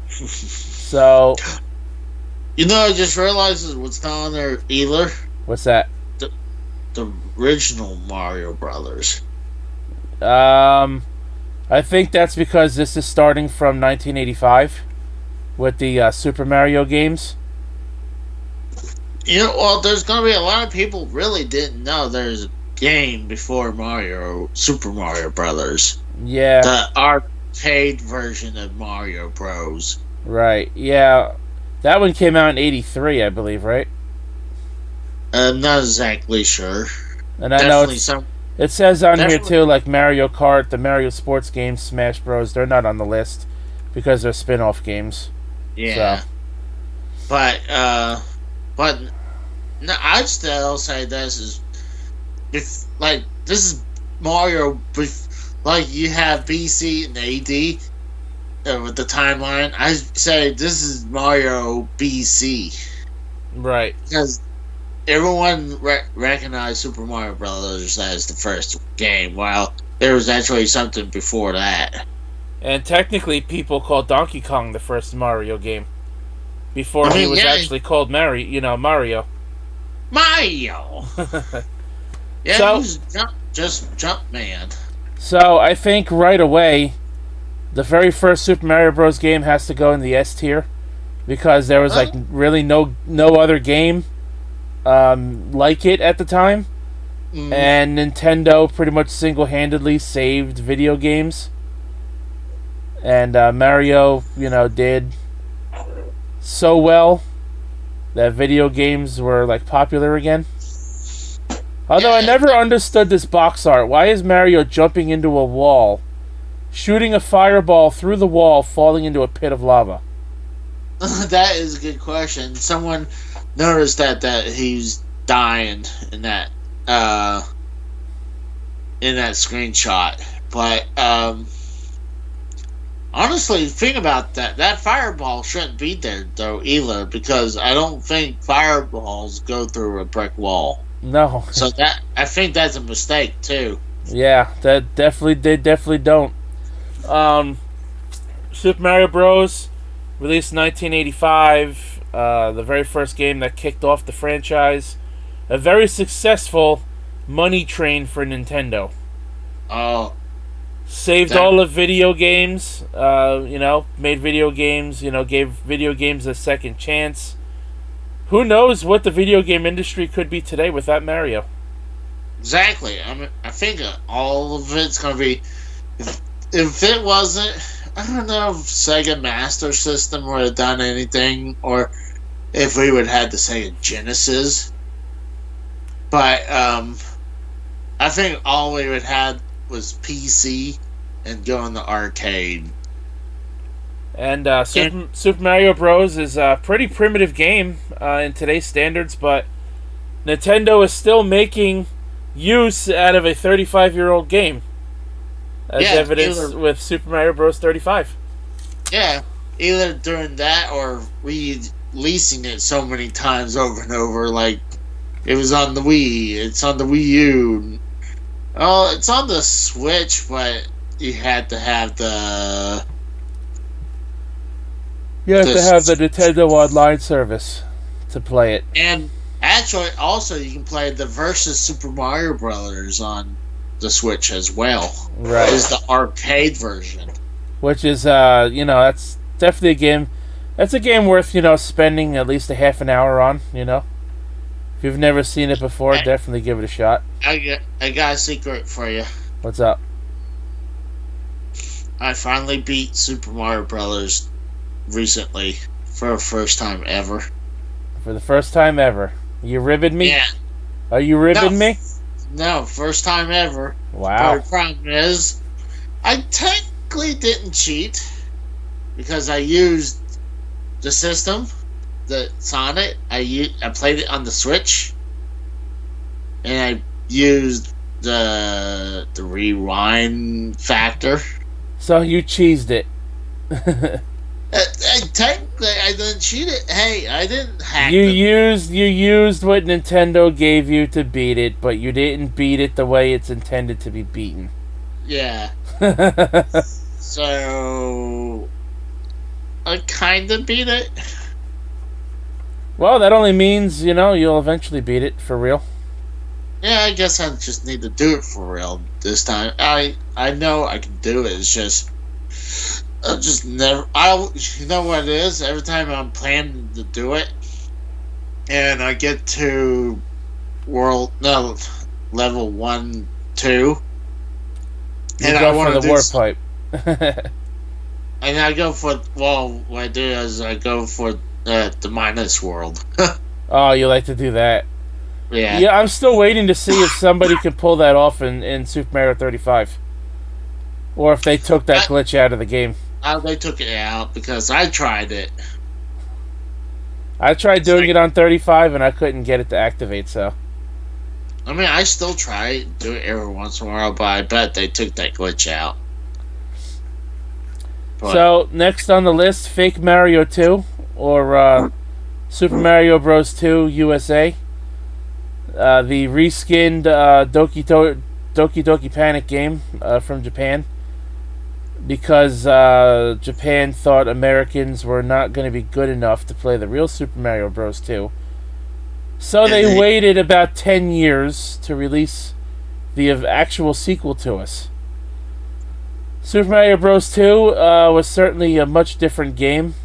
So... I just realized what's not on there either. What's that? The original Mario Brothers. I think that's because this is starting from 1985 with the Super Mario games. Well, there's going to be a lot of people really didn't know there's a game before Super Mario Brothers. Yeah. The arcade version of Mario Bros. Right, yeah. That one came out in 83, I believe, right? I'm not exactly sure. And I know it says on here, too, like Mario Kart, the Mario sports games, Smash Bros., they're not on the list because they're spin-off games. Yeah. So. But no, I'd still say this is Mario, like you have BC and AD with the timeline. I say this is Mario BC, right? Because everyone recognized Super Mario Brothers as the first game, while there was actually something before that. And technically, people call Donkey Kong the first Mario game before he was actually called Mario. Mario. Yeah, so, he was just Jumpman. So I think right away, the very first Super Mario Bros. Game has to go in the S tier because there was really no other game like it at the time. Mm. and Nintendo pretty much single-handedly saved video games. And Mario, did so well that video games were like popular again. Although I Yeah, never understood this box art. Why is Mario jumping into a wall, shooting a fireball through the wall, falling into a pit of lava? that is a good question. Someone noticed that he's dying uh in that screenshot, but honestly, think about that. That fireball shouldn't be there though either, because I don't think fireballs go through a brick wall. No. So that I think that's a mistake too. Yeah, they definitely don't. Um, Super Mario Bros. Released in 1985, the very first game that kicked off the franchise. A very successful money train for Nintendo. Oh, Saved that all of video games, made video games, gave video games a second chance. Who knows what the video game industry could be today without Mario? exactly. I think all of it's gonna be. If it wasn't, I don't know if Sega Master System would have done anything, or if we would have had the Sega Genesis. But I think all we would have was PC and go in the arcade. And Super Mario Bros. Is a pretty primitive game in today's standards, but Nintendo is still making use out of a 35-year-old game, as Yeah, evidenced with Super Mario Bros. 35. Yeah, either during that or releasing it so many times over and over. Like it was on the Wii, it's on the Wii U. Oh, it's on the Switch, but you had to have the. You have to have the Nintendo Online service to play it. And actually, also you can play the Versus Super Mario Brothers on the Switch as well. Right. Is the arcade version. Which is, that's definitely a game. That's a game worth, spending at least a half an hour on, If you've never seen it before, definitely give it a shot. I got a secret for you. What's up? I finally beat Super Mario Brothers recently for the first time ever. For the first time ever. You ribbing me? Yeah. Are you ribbing me? No, first time ever. Wow. But the problem is, I technically didn't cheat because I used the system that's on it. I played it on the Switch, and I used the rewind factor. So you cheesed it. Technically, I didn't cheat it. Hey, I didn't hack You it. used what Nintendo gave you to beat it, but you didn't beat it the way it's intended to be beaten. Yeah. So I kind of beat it. Well, that only means, you'll eventually beat it for real. Yeah, I guess I just need to do it for real this time. I know I can do it. It's just I just never. You know what it is? Every time I'm planning to do it, and I get to level 1, 2, And I want the warp pipe. And I go for what I do is I go for the minus world. Oh, you like to do that? Yeah. Yeah, I'm still waiting to see if somebody can pull that off in Super Mario 35, or if they took that glitch out of the game. They took it out because I tried it. I tried doing it on 35 and I couldn't get it to activate. So. I mean, I still try do it every once in a while, but I bet they took that glitch out. But So next on the list, Fake Mario 2 or Super Mario Bros. 2 USA. The reskinned Doki Doki Panic game from Japan. Because Japan thought Americans were not going to be good enough to play the real Super Mario Bros. 2. So they waited about 10 years to release the actual sequel to us. Super Mario Bros. 2 was certainly a much different game.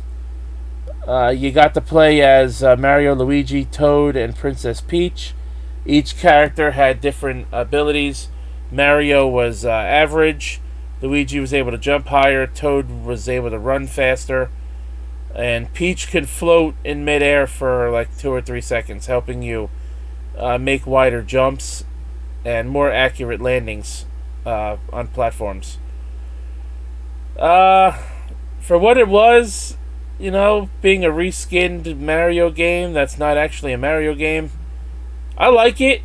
You got to play as Mario, Luigi, Toad, and Princess Peach. Each character had different abilities. Mario was average. Luigi was able to jump higher. Toad was able to run faster. And Peach could float in midair for like 2 or 3 seconds, helping you make wider jumps and more accurate landings on platforms. For what it was, being a reskinned Mario game that's not actually a Mario game, I like it.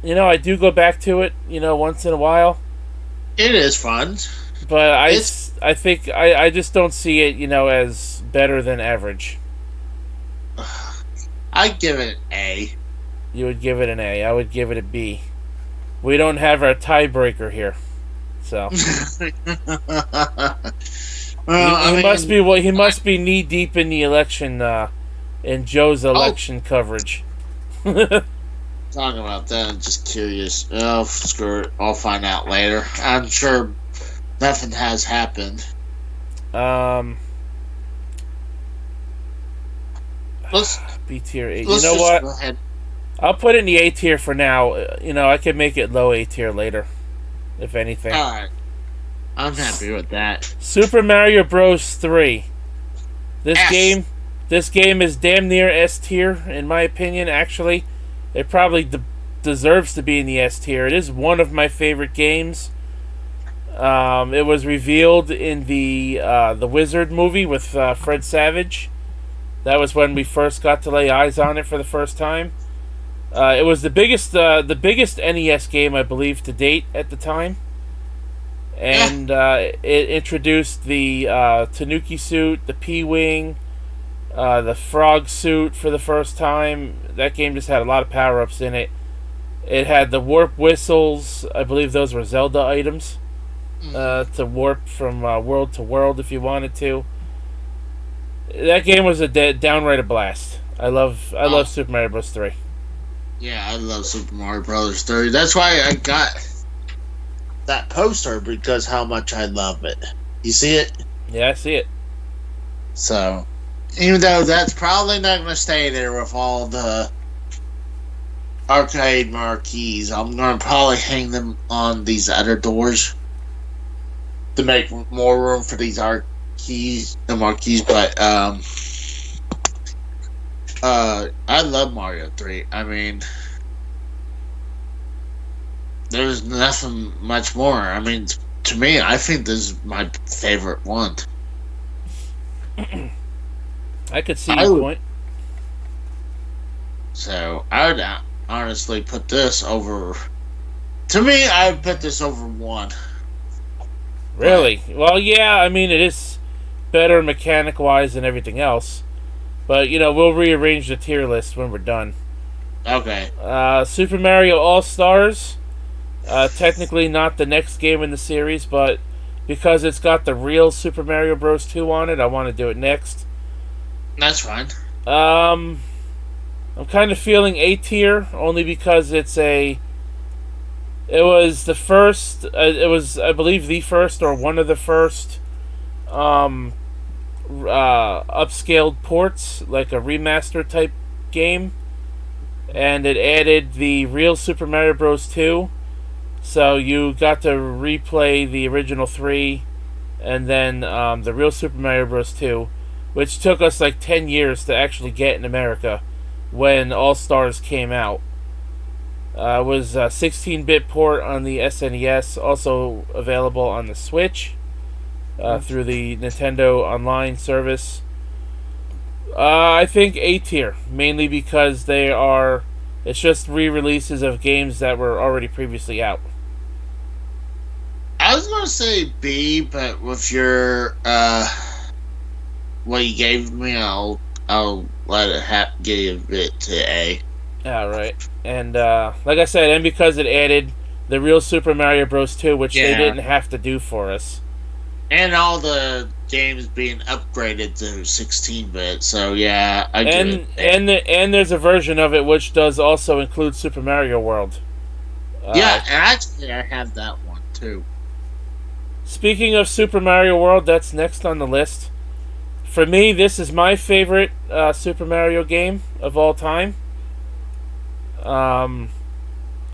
I do go back to it, once in a while. It is fun. But I think I just don't see it, as better than average. I'd give it an A. You would give it an A. I would give it a B. We don't have our tiebreaker here, so he must be knee deep in the election, in Joe's election coverage. Talking about that, I'm just curious. Oh, screw it. I'll find out later. I'm sure nothing has happened. B tier 8. You know what? Go ahead. I'll put it in the A tier for now. I could make it low A tier later, if anything. Alright. I'm happy with that. Super Mario Bros. 3. This game is damn near S tier, in my opinion, actually. It probably deserves to be in the S tier. It is one of my favorite games. It was revealed in the Wizard movie with Fred Savage. That was when we first got to lay eyes on it for the first time. It was the biggest NES game, I believe, to date at the time. And it introduced the Tanuki suit, the P-Wing, the Frog suit for the first time. That game just had a lot of power-ups in it. It had the warp whistles. I believe those were Zelda items. To warp from world to world if you wanted to. That game was a downright a blast. I love Super Mario Bros. 3. Yeah, I love Super Mario Bros. 3. That's why I got that poster, because how much I love it. You see it? Yeah, I see it. So, even though that's probably not going to stay there with all the arcade marquees, I'm going to probably hang them on these other doors to make more room for these marquees. But I love Mario 3. I mean, there's nothing much more. I mean, to me, I think this is my favorite one. I could see your point. So, I would honestly put this over... To me, I would put this over 1. Really? Well, yeah, I mean, it is better mechanic-wise than everything else. But, we'll rearrange the tier list when we're done. Okay. Super Mario All-Stars. Technically not the next game in the series, but because it's got the real Super Mario Bros. 2 on it, I want to do it next. That's fine. I'm kind of feeling A tier, only because it was the first, it was, I believe, the first or one of the first upscaled ports, like a remaster type game, and it added the real Super Mario Bros. 2, so you got to replay the original 3 and then the real Super Mario Bros. 2, which took us like 10 years to actually get in America when All Stars came out. It was a 16-bit port on the SNES, also available on the Switch through the Nintendo Online service. I think A tier, mainly because it's just re-releases of games that were already previously out. I was going to say B, but with your what you gave me, I'll let it give it to A. Alright. And like I said, and because it added the real Super Mario Bros. 2, which they didn't have to do for us. And all the games being upgraded to 16-bit, so yeah, I get it. And there's a version of it which does also include Super Mario World. Yeah, and actually I have that one too. Speaking of Super Mario World, that's next on the list. For me, this is my favorite Super Mario game of all time.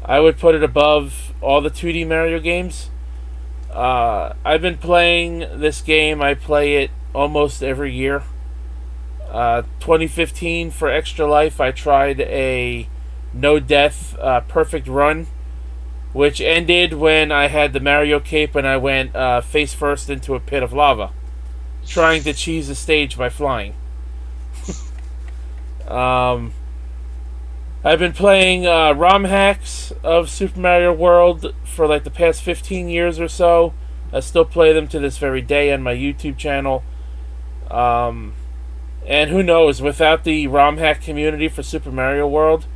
I would put it above all the 2D Mario games. I've been playing this game. I play it almost every year. 2015 for Extra Life, I tried a no death perfect run, which ended when I had the Mario cape and I went face first into a pit of lava, trying to cheese the stage by flying. I've been playing ROM hacks of Super Mario World for like the past 15 years or so. I still play them to this very day on my YouTube channel. And who knows, without the ROM hack community for Super Mario World,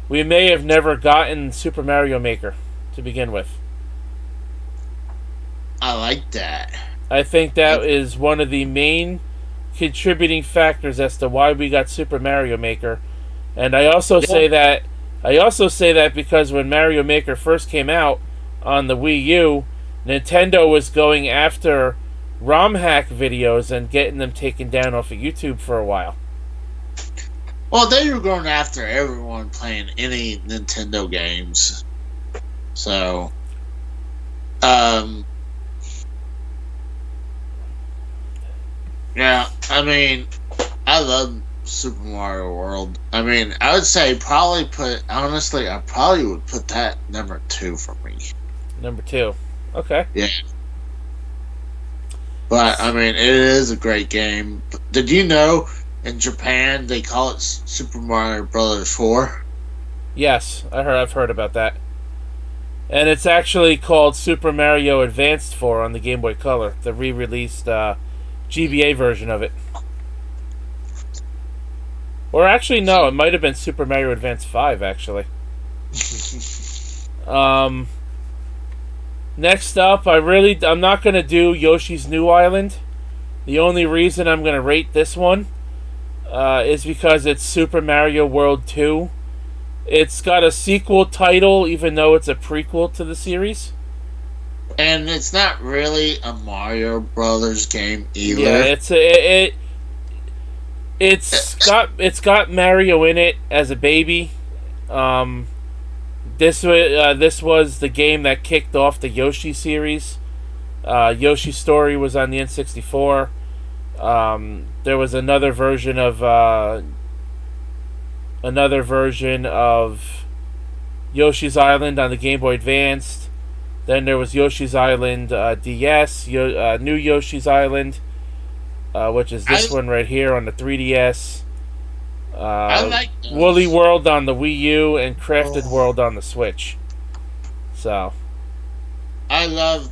we may have never gotten Super Mario Maker to begin with. I like that. I think that is one of the main contributing factors as to why we got Super Mario Maker. And I also say that because when Mario Maker first came out on the Wii U, Nintendo was going after ROM hack videos and getting them taken down off of YouTube for a while. Well, they were going after everyone playing any Nintendo games. So, yeah, I mean, I love Super Mario World. I mean, I would say I probably would put that number 2 for me. Number 2. Okay. Yeah. But, I mean, it is a great game. Did you know in Japan they call it Super Mario Brothers 4? Yes, I've heard about that. And it's actually called Super Mario Advanced 4 on the Game Boy Color, the re-released GBA version of it. Or actually, no, it might have been Super Mario Advance 5, actually. Next up, I'm not going to do Yoshi's New Island. The only reason I'm going to rate this one is because it's Super Mario World 2. It's got a sequel title, even though it's a prequel to the series. And it's not really a Mario Brothers game either. Yeah, it's got Mario in it as a baby. This was the game that kicked off the Yoshi series. Yoshi's Story was on the N64. There was another version of Yoshi's Island on the Game Boy Advanced. Then there was Yoshi's Island DS, New Yoshi's Island, which is this one right here on the 3DS. I like Woolly World on the Wii U and Crafted World on the Switch. So, I love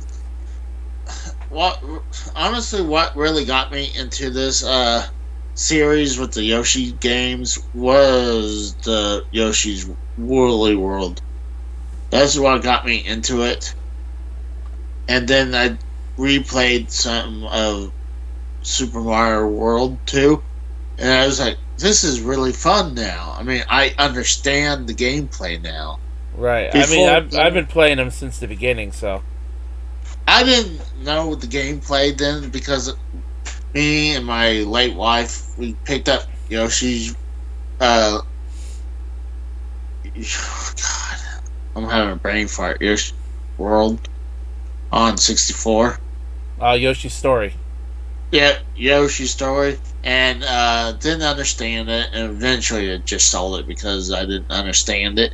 what really got me into this series with the Yoshi games was the Yoshi's Woolly World. That's what got me into it. And then I replayed some of Super Mario World 2, and I was like, this is really fun now. I mean, I understand the gameplay now. Right. I mean, I've been playing them since the beginning, so. I didn't know the gameplay then because me and my late wife, we picked up Yoshi's. God, I'm having a brain fart. Yoshi's World on 64. Yoshi's Story. Yeah, Yoshi's Story. And didn't understand it, and eventually I just sold it because I didn't understand it.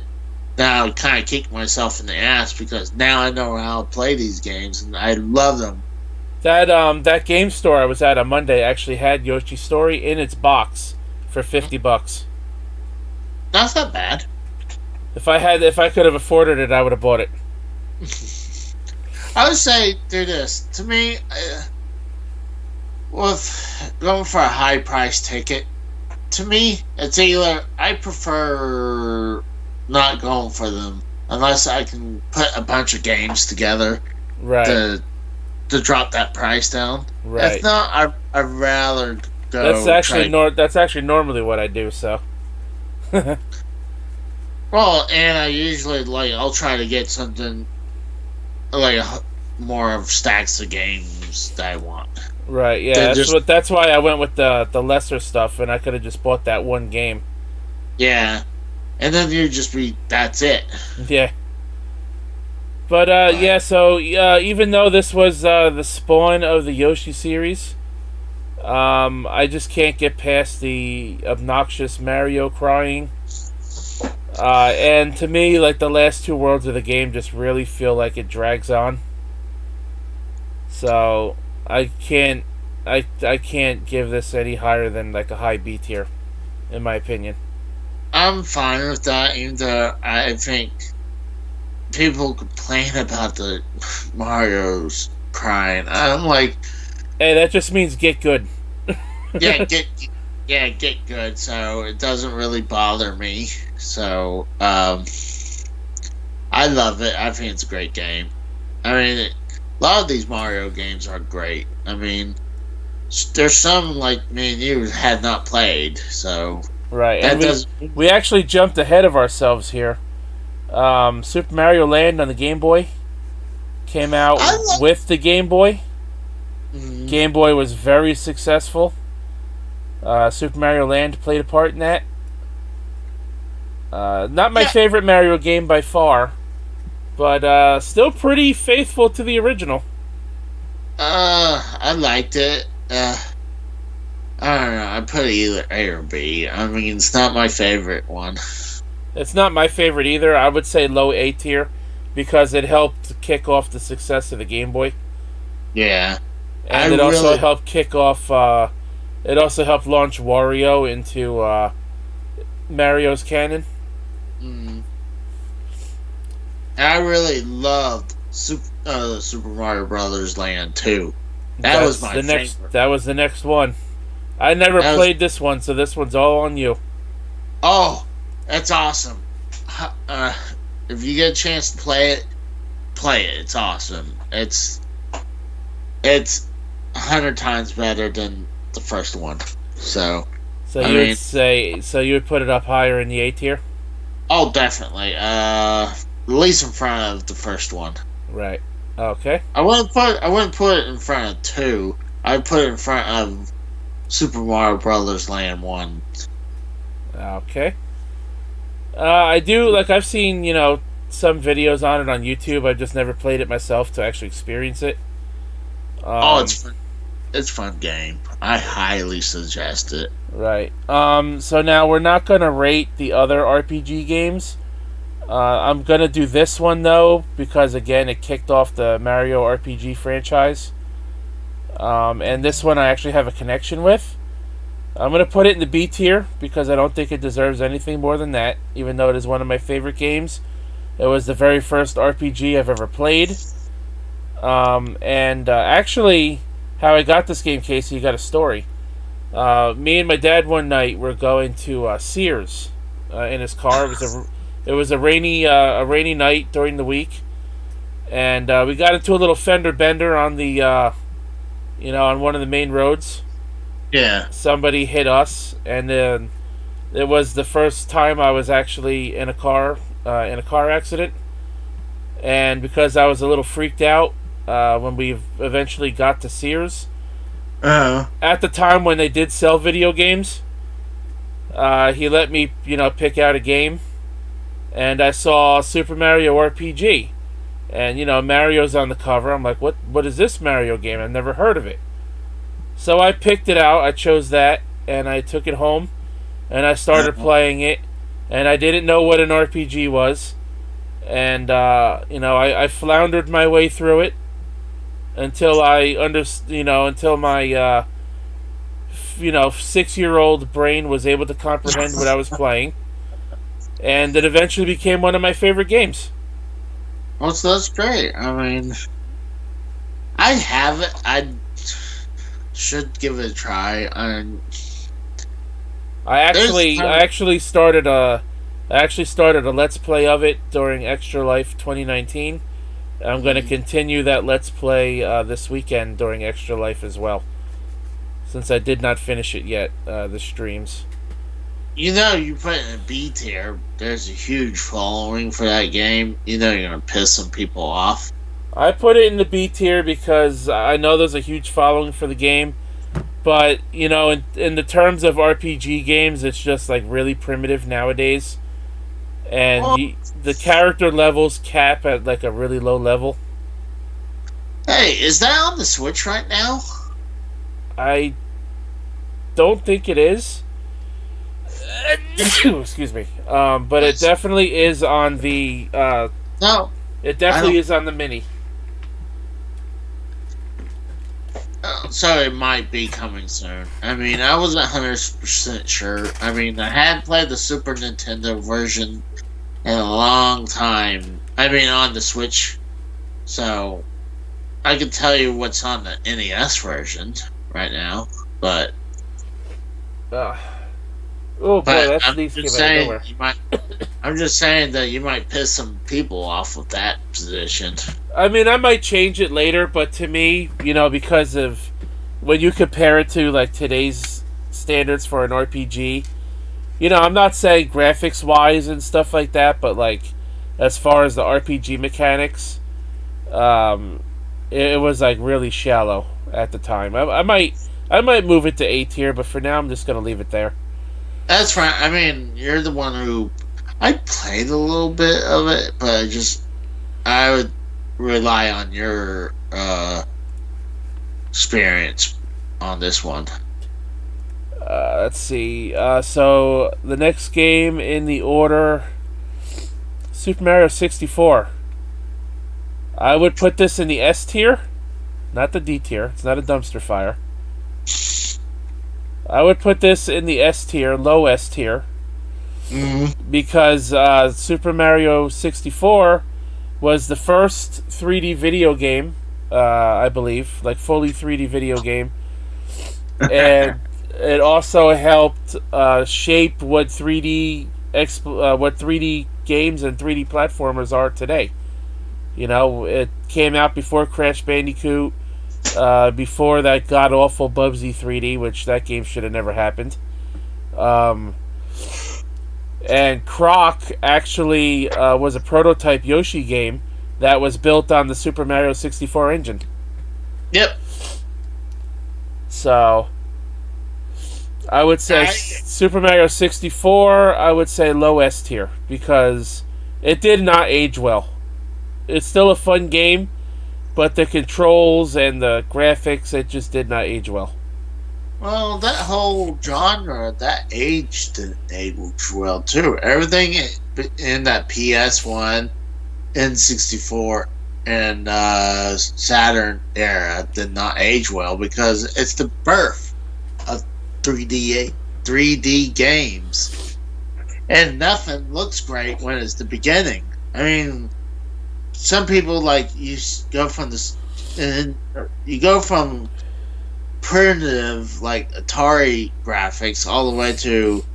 Now I kind of kicked myself in the ass because now I know how to play these games, and I love them. That game store I was at on Monday actually had Yoshi's Story in its box for $50. That's not bad. If I could have afforded it, I would have bought it. I would say do this. To me, with going for a high price ticket, to me, it's either I prefer not going for them unless I can put a bunch of games together, right, to drop that price down. Right. If not, I'd rather go. That's actually normally what I do. So. Well, and I usually I'll try to get something like more of stacks of games that I want. Right, yeah, that's why I went with the lesser stuff, and I could have just bought that one game. Yeah, and then that's it. Yeah. But But yeah, so even though this was the spawn of the Yoshi series, I just can't get past the obnoxious Mario crying. And to me, like the last two worlds of the game just really feel like it drags on. So I can't give this any higher than like a high B tier, in my opinion. I'm fine with that, even though I think people complain about the Mario's crying. I'm like, Hey, that just means get good. yeah, get good. So it doesn't really bother me. So I love it. I think it's a great game. I mean, a lot of these Mario games are great. I mean, there's some like me and you had not played, so Right, and that we does. we actually jumped ahead of ourselves here. Super Mario Land on the Game Boy came out I love. with the Game Boy. Mm, Game Boy was very successful. Super Mario Land played a part in that. Not my yeah, favorite Mario game by far, but still pretty faithful to the original. I liked it. I don't know. I put it either A or B. I mean, it's not my favorite one. It's not my favorite either. I would say low A tier because it helped kick off the success of the Game Boy, Yeah, I and it also really. helped kick off. It also helped launch Wario into Mario's canon. Mm, I really loved Super Mario Brothers Land too. That was That's my the next. favorite. That was the next one. I never That was played this one, so this one's all on you. oh, that's awesome. Uh, if you get a chance to play it, play it. It's awesome. It's 100 times better than the first one. So So I you would mean, say. So you would put it up higher in the A tier. oh, definitely. At least in front of the first one. Right. Okay. I wouldn't put it in front of two. I'd put it in front of Super Mario Brothers Land 1. Okay. I do like I've seen some videos on it on YouTube. I've just never played it myself to actually experience it. Oh, Um, it's fun game. I highly suggest it. right. So now we're not gonna rate the other RPG games. I'm gonna do this one though because again it kicked off the Mario RPG franchise. And this one I actually have a connection with. I'm gonna put it in the B tier because I don't think it deserves anything more than that. Even though it is one of my favorite games, it was the very first RPG I've ever played. And actually, how I got this game, Casey, you got a story. Me and my dad one night were going to Sears in his car. It was a rainy night during the week, and we got into a little fender bender on the on one of the main roads. Yeah. Somebody hit us, and then it was the first time I was actually in a car accident. And because I was a little freaked out when we eventually got to Sears, Oh. at the time when they did sell video games, he let me pick out a game, and I saw Super Mario RPG, and Mario's on the cover. I'm like, what is this Mario game? I've never heard of it. So I picked it out. I chose that, and I took it home, and I started playing it, and I didn't know what an RPG was, and I floundered my way through it until until my 6-year-old brain was able to comprehend what I was playing, and it eventually became one of my favorite games. Well, so that's great. I mean, I have it. I should give it a try. I There's actually I actually started a Let's Play of it during Extra Life 2019. I'm going to continue that Let's Play this weekend during Extra Life as well, since I did not finish it yet. The streams. you put it in a B tier. There's a huge following for that game. You're gonna piss some people off. I put it in the B tier because I know there's a huge following for the game, but in the terms of RPG games, it's just like really primitive nowadays. and Well, the character levels cap at like a really low level. hey, is that on the Switch right now? I don't think it is. Excuse me. But it Nice. definitely is on the. No, It I definitely don't. is on the mini. So it might be coming soon. I mean, I wasn't 100% sure. I mean, I hadn't played the Super Nintendo version in a long time. I mean, on the Switch. So I can tell you what's on the NES version right now. But Ugh. Oh boy, but that I'm sneeze just came out of saying nowhere. you might. I'm just saying that you might piss some people off with that position. I mean, I might change it later, but to me, because of when you compare it to like today's standards for an RPG, I'm not saying graphics wise and stuff like that, but like as far as the RPG mechanics, um, it was like really shallow at the time. I might move it to A tier, but for now, I'm just gonna leave it there. That's right. I mean, you're the one who I played a little bit of it, but I would rely on your experience on this one. Let's see. So the next game in the order, Super Mario 64. I would put this in the S tier, not the D tier. It's not a dumpster fire. I would put this in the S tier, low S tier, Mm-hmm. because Super Mario 64 was the first 3D video game, I believe, like fully 3D video game, and it also helped shape what 3D games and 3D platformers are today. It came out before Crash Bandicoot, before that god awful Bubsy 3D, which that game should have never happened. Um, and Croc actually was a prototype Yoshi game that was built on the Super Mario 64 engine. Yep. So I would say I, Super Mario 64, I would say low S tier because it did not age well. It's still a fun game, but the controls and the graphics, it just did not age well. well, that whole genre, that age didn't age well too. Everything in that PS1, N64, and Saturn era did not age well because it's the birth of 3D games, and nothing looks great when it's the beginning. I mean, some people like go from this, and you go from primitive like Atari graphics all the way to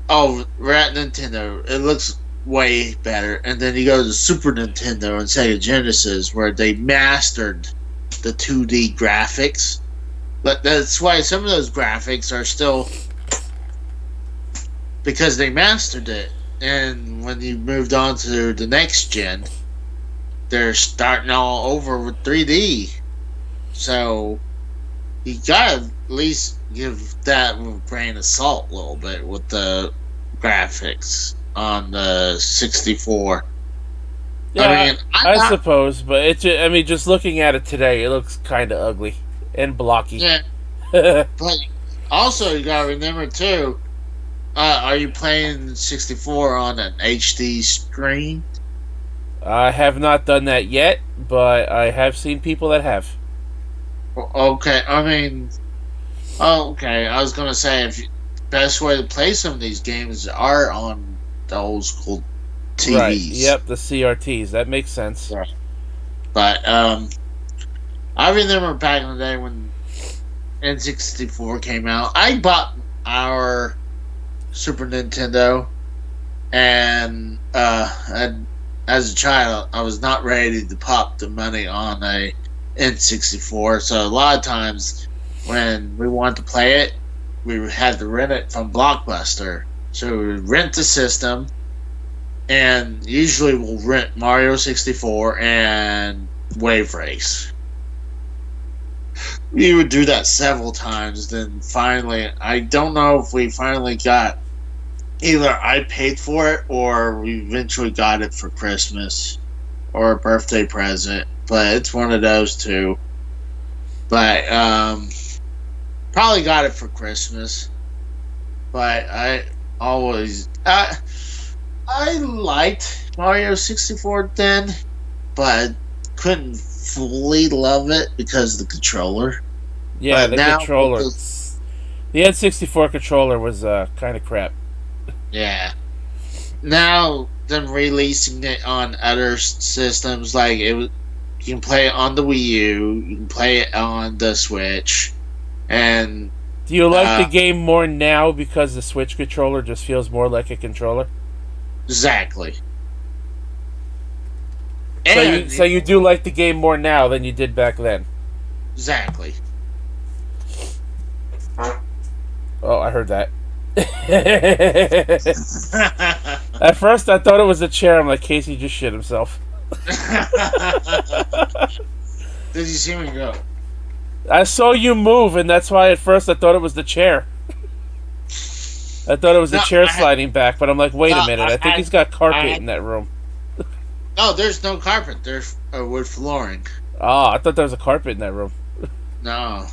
we're at Nintendo. It looks way better, and then you go to Super Nintendo and Sega Genesis where they mastered the 2D graphics. But that's why some of those graphics are still because they mastered it. And when you moved on to the next gen, they're starting all over with 3D. So you gotta at least give that a grain of salt a little bit with the graphics on the 64. Yeah, I mean, I suppose, but I mean, just looking at it today, it looks kind of ugly and blocky. yeah, I but also you gotta remember too. Are you playing 64 on an HD screen? have not done that yet, but I have seen people that have. Okay, I mean, okay. I was gonna say if best way to play some of these games are on the old school Right. TVs. Yep, the CRTs. That makes sense. Right. But I remember back in the day when N64 came out. I bought our Super Nintendo, and as a child, I was not ready to pop the money on a N64. So a lot of times when we wanted to play it, we had to rent it from Blockbuster. So we would rent the system, and usually we'll rent Mario 64 and Wave Race. We would do that several times. Then finally, I don't know if we finally got either I paid for it or we eventually got it for Christmas or a birthday present. But it's one of those two. But probably got it for Christmas. But I liked Mario 64 then, but couldn't fully love it because of the controller. Yeah, But the now, controller. The N64 controller was kind of crap. yeah, now them releasing it on other systems, like you can play it on the Wii U, you can play it on the Switch, and Do you like the game more now because the Switch controller just feels more like a controller? exactly. So you do like the game more now than you did back then? Exactly. Oh, I heard that. At first, I thought it was a chair. I'm like, Casey just shit himself. Did you see me go? I saw you move, and that's why at first I thought it was the chair. I thought it was the chair sliding back, but I'm like, wait a minute. I think he's got carpet in that room. No, there's no carpet. There's wood flooring. Oh, I thought there was a carpet in that room. No.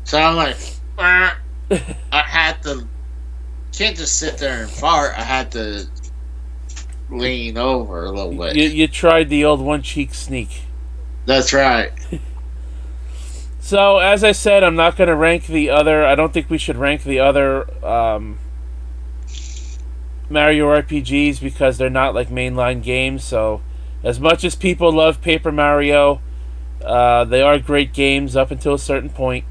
So I'm like, I had to. Can't just sit there and fart. I had to lean over a little bit. You tried the old one cheek sneak. That's right. So, as I said, I'm not going to rank the other. I don't think we should rank the other Mario RPGs because they're not like mainline games. So, as much as people love Paper Mario, they are great games up until a certain point.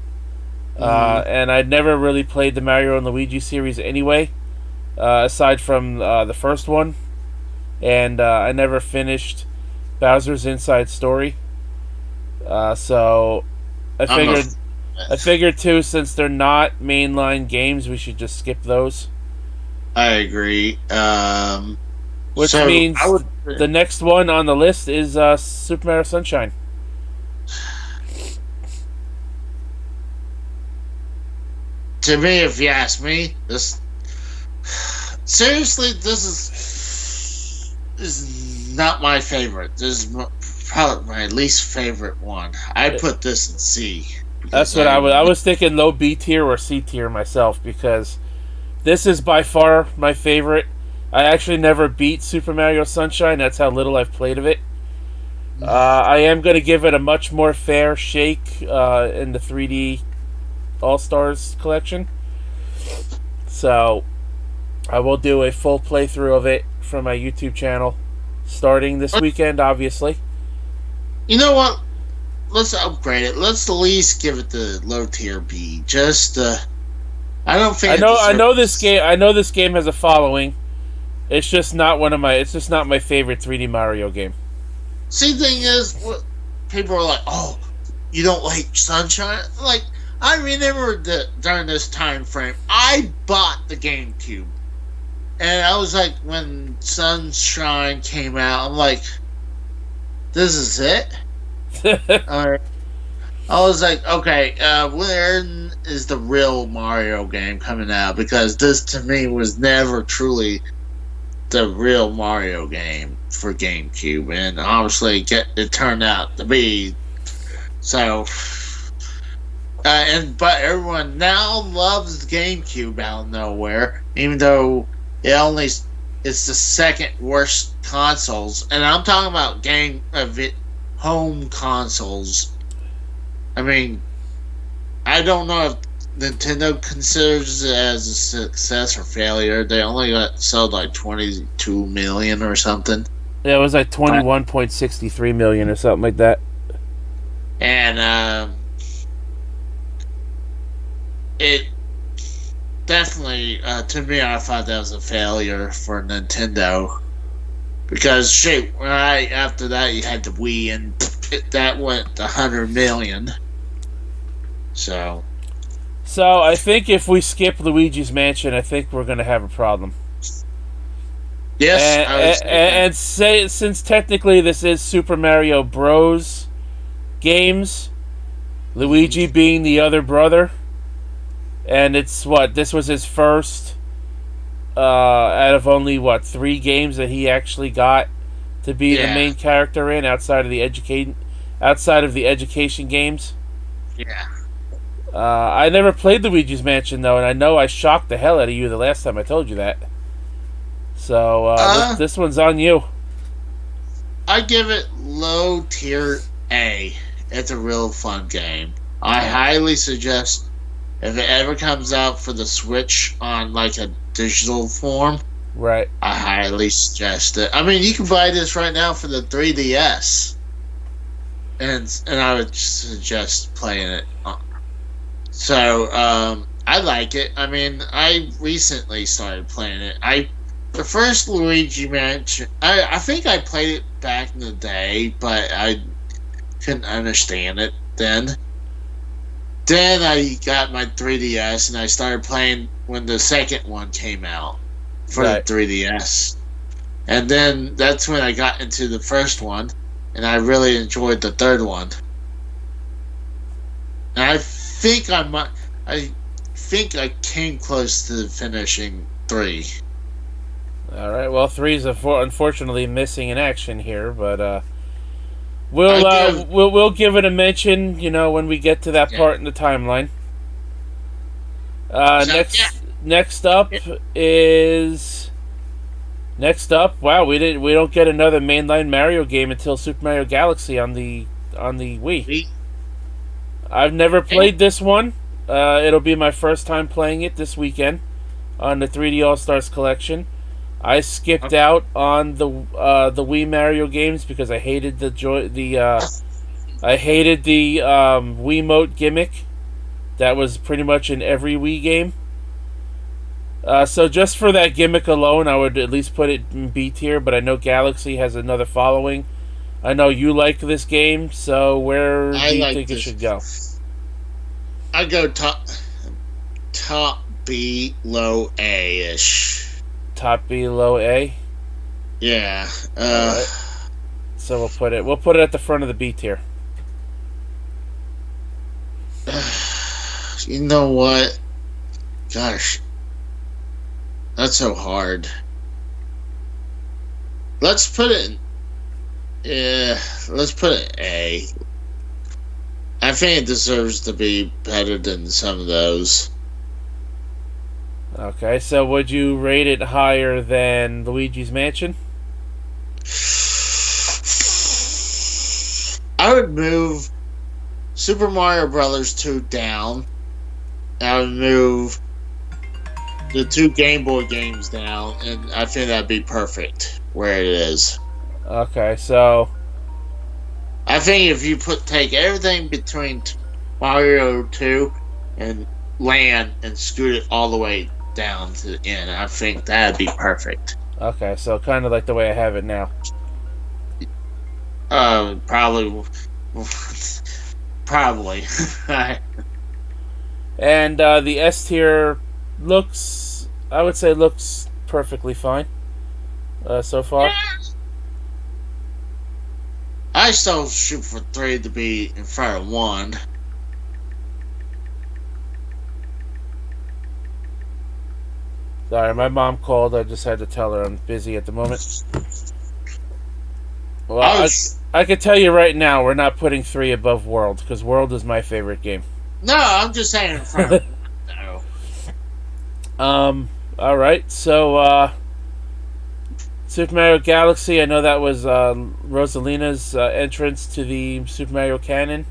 And I'd never really played the Mario and Luigi series anyway, aside from the first one. And I never finished Bowser's Inside Story. So I figured too, since they're not mainline games, we should just skip those. I agree. Which means the next one on the list is Super Mario Sunshine. To me, if you ask me, this is not my favorite. This is probably my least favorite one. I put this in C. That's what I was thinking, low B tier or C tier myself, because this is by far my favorite. I actually never beat Super Mario Sunshine. That's how little I've played of it. I am going to give it a much more fair shake in the 3D All-Stars collection. So I will do a full playthrough of it from my YouTube channel starting this weekend, obviously. You know what? Let's upgrade it. Let's at least give it the low tier B. Just I don't think I know this game has a following. It's just not my favorite 3D Mario game. See, the thing is, people are like, "Oh, you don't like Sunshine?" Like, I remember during this time frame, I bought the GameCube, and I was like, when Sunshine came out, I'm like, "This is it." Alright. I was like, okay, when is the real Mario game coming out? Because this, to me, was never truly the real Mario game for GameCube, and obviously it turned out to be. So, but everyone now loves GameCube out of nowhere, even though it's the second worst consoles, and I'm talking about home consoles. I mean, I don't know if Nintendo considers it as a success or failure. They only sold like 22 million or something. Yeah, it was like 21.63 million or something like that. And it definitely, to me, I thought that was a failure for Nintendo. Because shit, after that you had the Wii, and that went to 100 million. So I think if we skip Luigi's Mansion, I think we're going to have a problem. Yes, since technically this is Super Mario Bros. Games, Luigi being the other brother, and this was his first out of only 3 games that he actually got to be the Yeah. main character in outside of the education games. Yeah. I never played Luigi's Mansion though, and I know I shocked the hell out of you the last time I told you that. So Uh, this one's on you. I give it low tier A. It's a real fun game. I highly suggest if it ever comes out for the Switch on like a digital form, Right. I highly suggest it. I mean, you can buy this right now for the 3DS, and I would suggest playing it. So I like it. I mean, I recently started playing it. The first Luigi Mansion. I think I played it back in the day, but I couldn't understand it then. Then I got my 3DS and I started playing when the second one came out for Right. the 3DS. And then that's when I got into the first one, and I really enjoyed the third one. And I think I came close to finishing 3. All right. Well, 3's unfortunately missing in action here, but I we'll give it a mention. When we get to that Yeah. part in the timeline. So, Next yeah. next up is Wow, we don't get another mainline Mario game until Super Mario Galaxy on the Wii. I've never played this one. It'll be my first time playing it this weekend on the 3D All Stars collection. I skipped out on the Wii Mario games because I hated the Wiimote gimmick that was pretty much in every Wii game. So just for that gimmick alone, I would at least put it in B tier. But I know Galaxy has another following. I know you like this game, so where do you think it should go? I go top B, low A ish. Top B, low A. Yeah. Right. So we'll put it at the front of the B tier. You know what? Gosh, that's so hard. Let's put it in. Yeah, let's put it A. I think it deserves to be better than some of those. Okay, so would you rate it higher than Luigi's Mansion? I would move Super Mario Brothers 2 down. I would move the 2 Game Boy games down, and I think that'd be perfect where it is. Okay, so I think if you take everything between Mario 2 and Land and scoot it all the way down to the end, I think that'd be perfect. okay, so kind of like the way I have it now. Probably. Probably. And the S tier I would say looks perfectly fine so far. I still shoot for 3 to be in front of 1. Sorry, my mom called. I just had to tell her I'm busy at the moment. Well, I could tell you right now, we're not putting 3 above World, because World is my favorite game. No, I'm just saying in front of 1. Alright, so, Super Mario Galaxy, I know that was Rosalina's entrance to the Super Mario canon.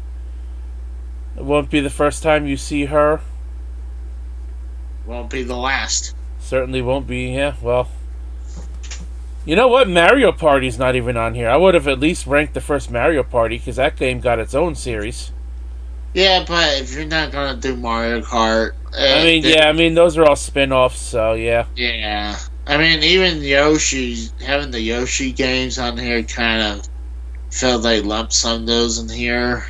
It won't be the first time you see her. Won't be the last. Certainly won't be, yeah, well. You know what? Mario Party's not even on here. I would have at least ranked the first Mario Party, because that game got its own series. Yeah, but if you're not gonna do Mario Kart... I mean, those are all spin-offs, so yeah. Yeah. I mean, even Yoshi, having the Yoshi games on here kind of felt they lumped some of those in here.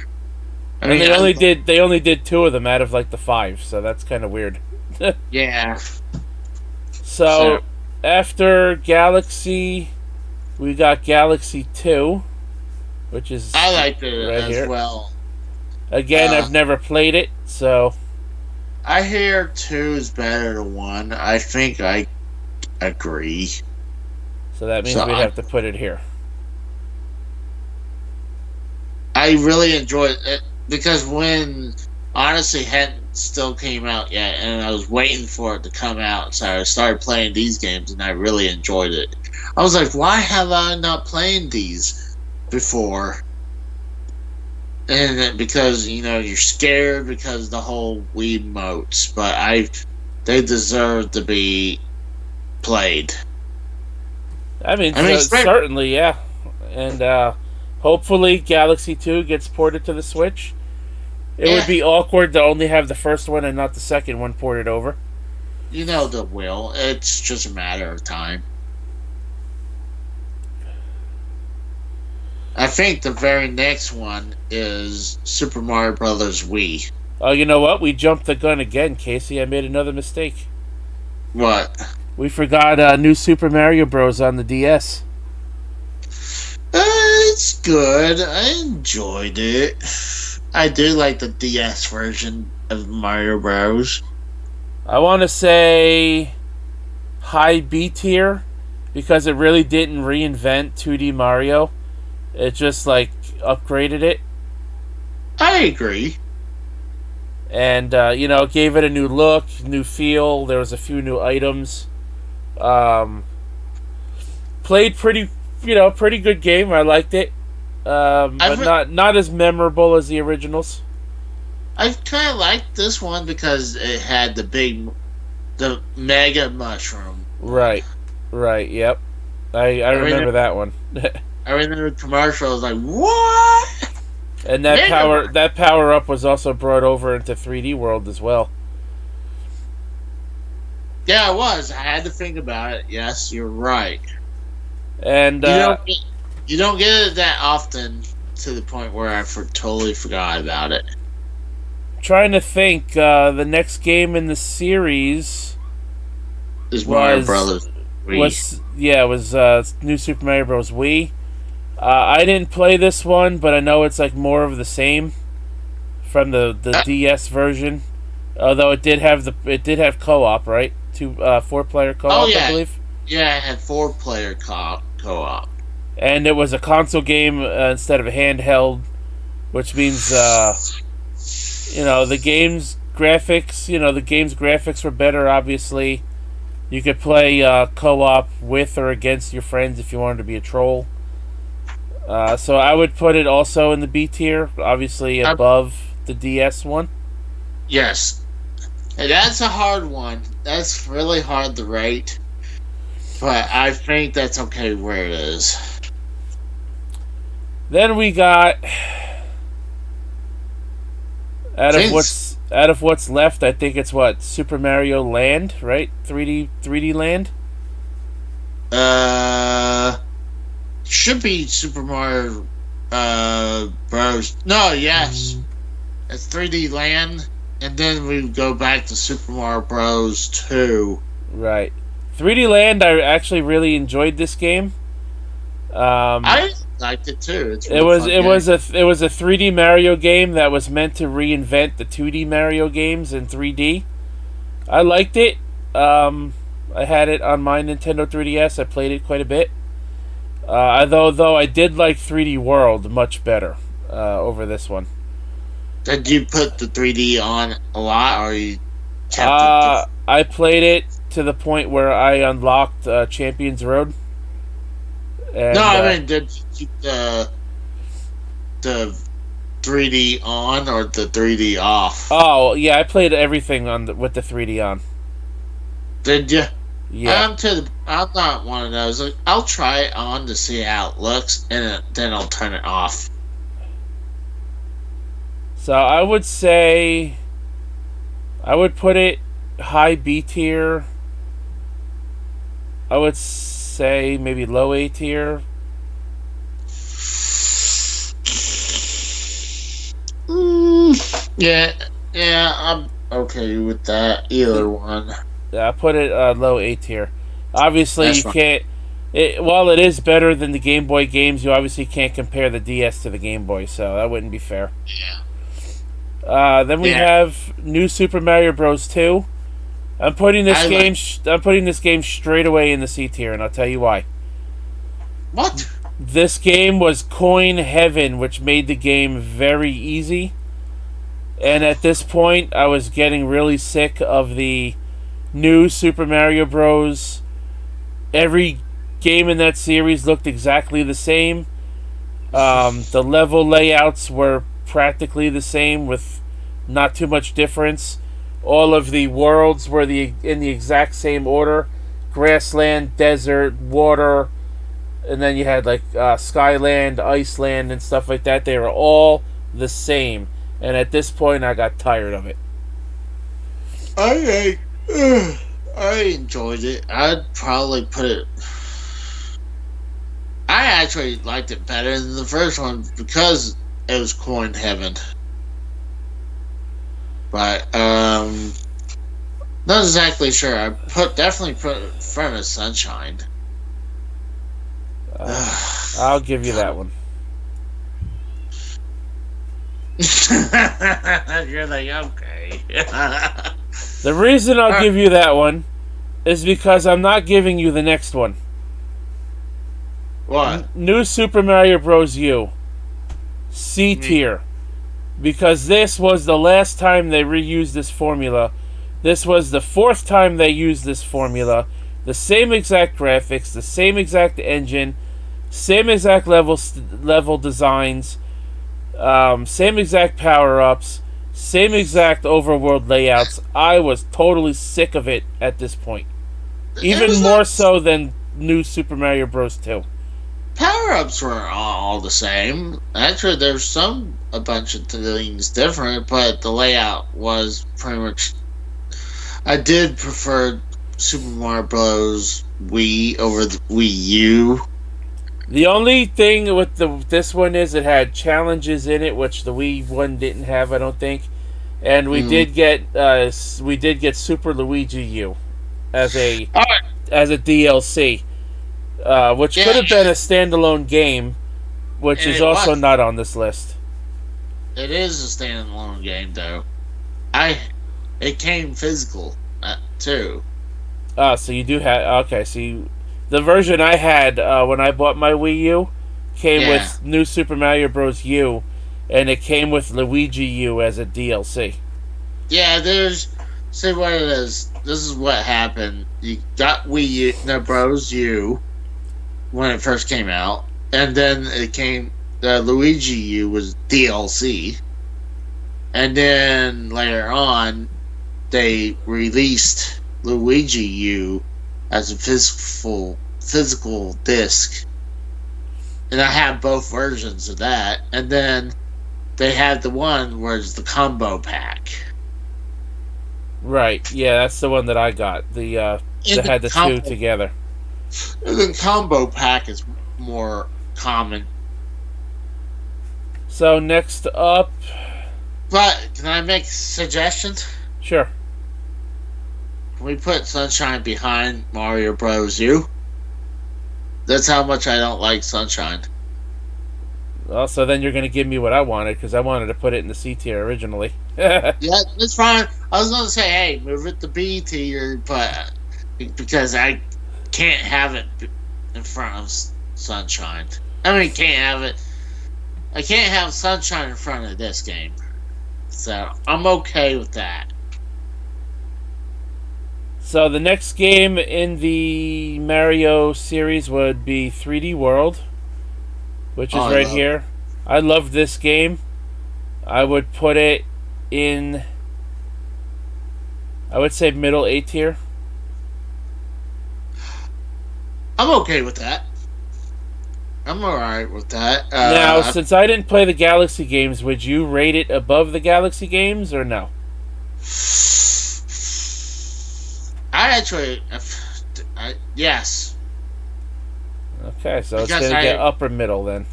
I mean, they only did 2 of them out of like the 5, so that's kind of weird. Yeah. So after Galaxy, we got Galaxy 2, which is I liked it right as here. well. Again, I've never played it, so I hear 2 is better than 1. I think I agree. So that means So we'd have to put it here. I really enjoyed it because when Odyssey hadn't still came out yet, and I was waiting for it to come out, so I started playing these games, and I really enjoyed it. I was like, why have I not played these before? And because you're scared because of the whole Wii motes, but they deserve to be played. I mean certainly, yeah, and hopefully Galaxy 2 gets ported to the Switch. It would be awkward to only have the first one and not the second one ported over. They will. It's just a matter of time. I think the very next one is Super Mario Brothers Wii. Oh, you know what? We jumped the gun again, Casey. I made another mistake. What? We forgot New Super Mario Bros. On the DS. It's good. I enjoyed it. I do like the DS version of Mario Bros. I want to say high B tier because it really didn't reinvent 2D Mario. It just upgraded it. I agree. And gave it a new look, new feel. There was a few new items. Played pretty good game. I liked it. But not as memorable as the originals. I kind of liked this one because it had the mega mushroom. Right. Yep. I remember that one. I remember the commercial. I was like, what? And that power up was also brought over into 3D World as well. Yeah, it was. I had to think about it. Yes, you're right. And you don't get it that often to the point where I totally forgot about it. Trying to think, the next game in the series is Mario Brothers Wii. It was New Super Mario Bros. Wii. I didn't play this one, but I know it's more of the same from the DS version. Although it did have co-op, right? 4-player co-op, I believe. Yeah, it had 4-player co-op. And it was a console game instead of a handheld, which means the game's graphics were better. Obviously, you could play co-op with or against your friends if you wanted to be a troll. So I would put it also in the B tier, obviously above the DS one. Yes. And that's a hard one. That's really hard to rate. But I think that's okay where it is. Then we got out of what's left, I think it's Super Mario Land, right? 3D Land? Should be Super Mario Bros. No, yes. It's 3D Land, and then we go back to Super Mario Bros. 2. Right. 3D Land, I actually really enjoyed this game. I liked it too. It was a 3D Mario game that was meant to reinvent the 2D Mario games in 3D. I liked it. I had it on my Nintendo 3DS. I played it quite a bit. Though I did like 3D World much better over this one. Did you put the 3D on a lot, or you kept it? I played it to the point where I unlocked Champions Road. And, did you keep the 3D on or the 3D off? Oh yeah, I played everything with the 3D on. Did you? Yeah. I'm not one of those. I'll try it on to see how it looks, and then I'll turn it off. So I would say I would put it high B tier. I would say maybe low A tier. Yeah, I'm okay with that. Either one. Yeah, I put it low A tier. Obviously, That's you fine. can't. While it is better than the Game Boy games, you obviously can't compare the DS to the Game Boy, so that wouldn't be fair. Yeah. Then we have New Super Mario Bros. 2. I'm putting this I game. like I'm putting this game straight away in the C tier, and I'll tell you why. what? This game was coin heaven, which made the game very easy. And at this point, I was getting really sick of the new Super Mario Bros. Every game in that series looked exactly the same. The level layouts were practically the same with not too much difference. All of the worlds were in the exact same order: grassland, desert, water, and then you had like Skyland, Iceland, and stuff like that. They were all the same. And at this point, I got tired of it. I I enjoyed it. I'd probably put it. I actually liked it better than the first one because it was coin heaven. But not exactly sure. I definitely put it in front of Sunshine. I'll give you that one. You're like, okay. The reason I'll give you that one is because I'm not giving you the next one. What? New Super Mario Bros. U. C tier. Because this was the last time they reused this formula. This was the fourth time they used this formula. The same exact graphics, the same exact engine, same exact level designs, same exact power-ups, same exact overworld layouts. I was totally sick of it at this point. Even more so than New Super Mario Bros. 2. Power-ups were all the same. Actually, there's a bunch of things different, but the layout was pretty much. I did prefer Super Mario Bros. Wii over the Wii U. The only thing with this one is it had challenges in it, which the Wii one didn't have, I don't think. And we did get Super Luigi U as a DLC. Which could have been a standalone game, which is also not on this list. It is a standalone game, though. It came physical too. So you do have the version I had when I bought my Wii U came with New Super Mario Bros. U, and it came with Luigi U as a DLC. Yeah, see what it is. This is what happened. You got Bros. U when it first came out, and then Luigi U was DLC, and then later on they released Luigi U as a physical disc, and I have both versions of that. And then they had the one where it's the combo pack. Right. Yeah, that's the one that I got. That had the two together. And the combo pack is more common. So next up. But can I make suggestions? Sure. Can we put Sunshine behind Mario Bros. U? That's how much I don't like Sunshine. Well, so then you're going to give me what I wanted, because I wanted to put it in the C tier originally. Yeah, that's fine. I was going to say, hey, move it to B tier, but because I can't have it in front of Sunshine. I mean, I can't have Sunshine in front of this game. So, I'm okay with that. So, the next game in the Mario series would be 3D World, which is right here. I love this game. I would put it in, I would say middle A tier. I'm okay with that. I'm alright with that. Now, since I didn't play the Galaxy games, would you rate it above the Galaxy games or no? Yes. Okay, so it's going to get upper middle then.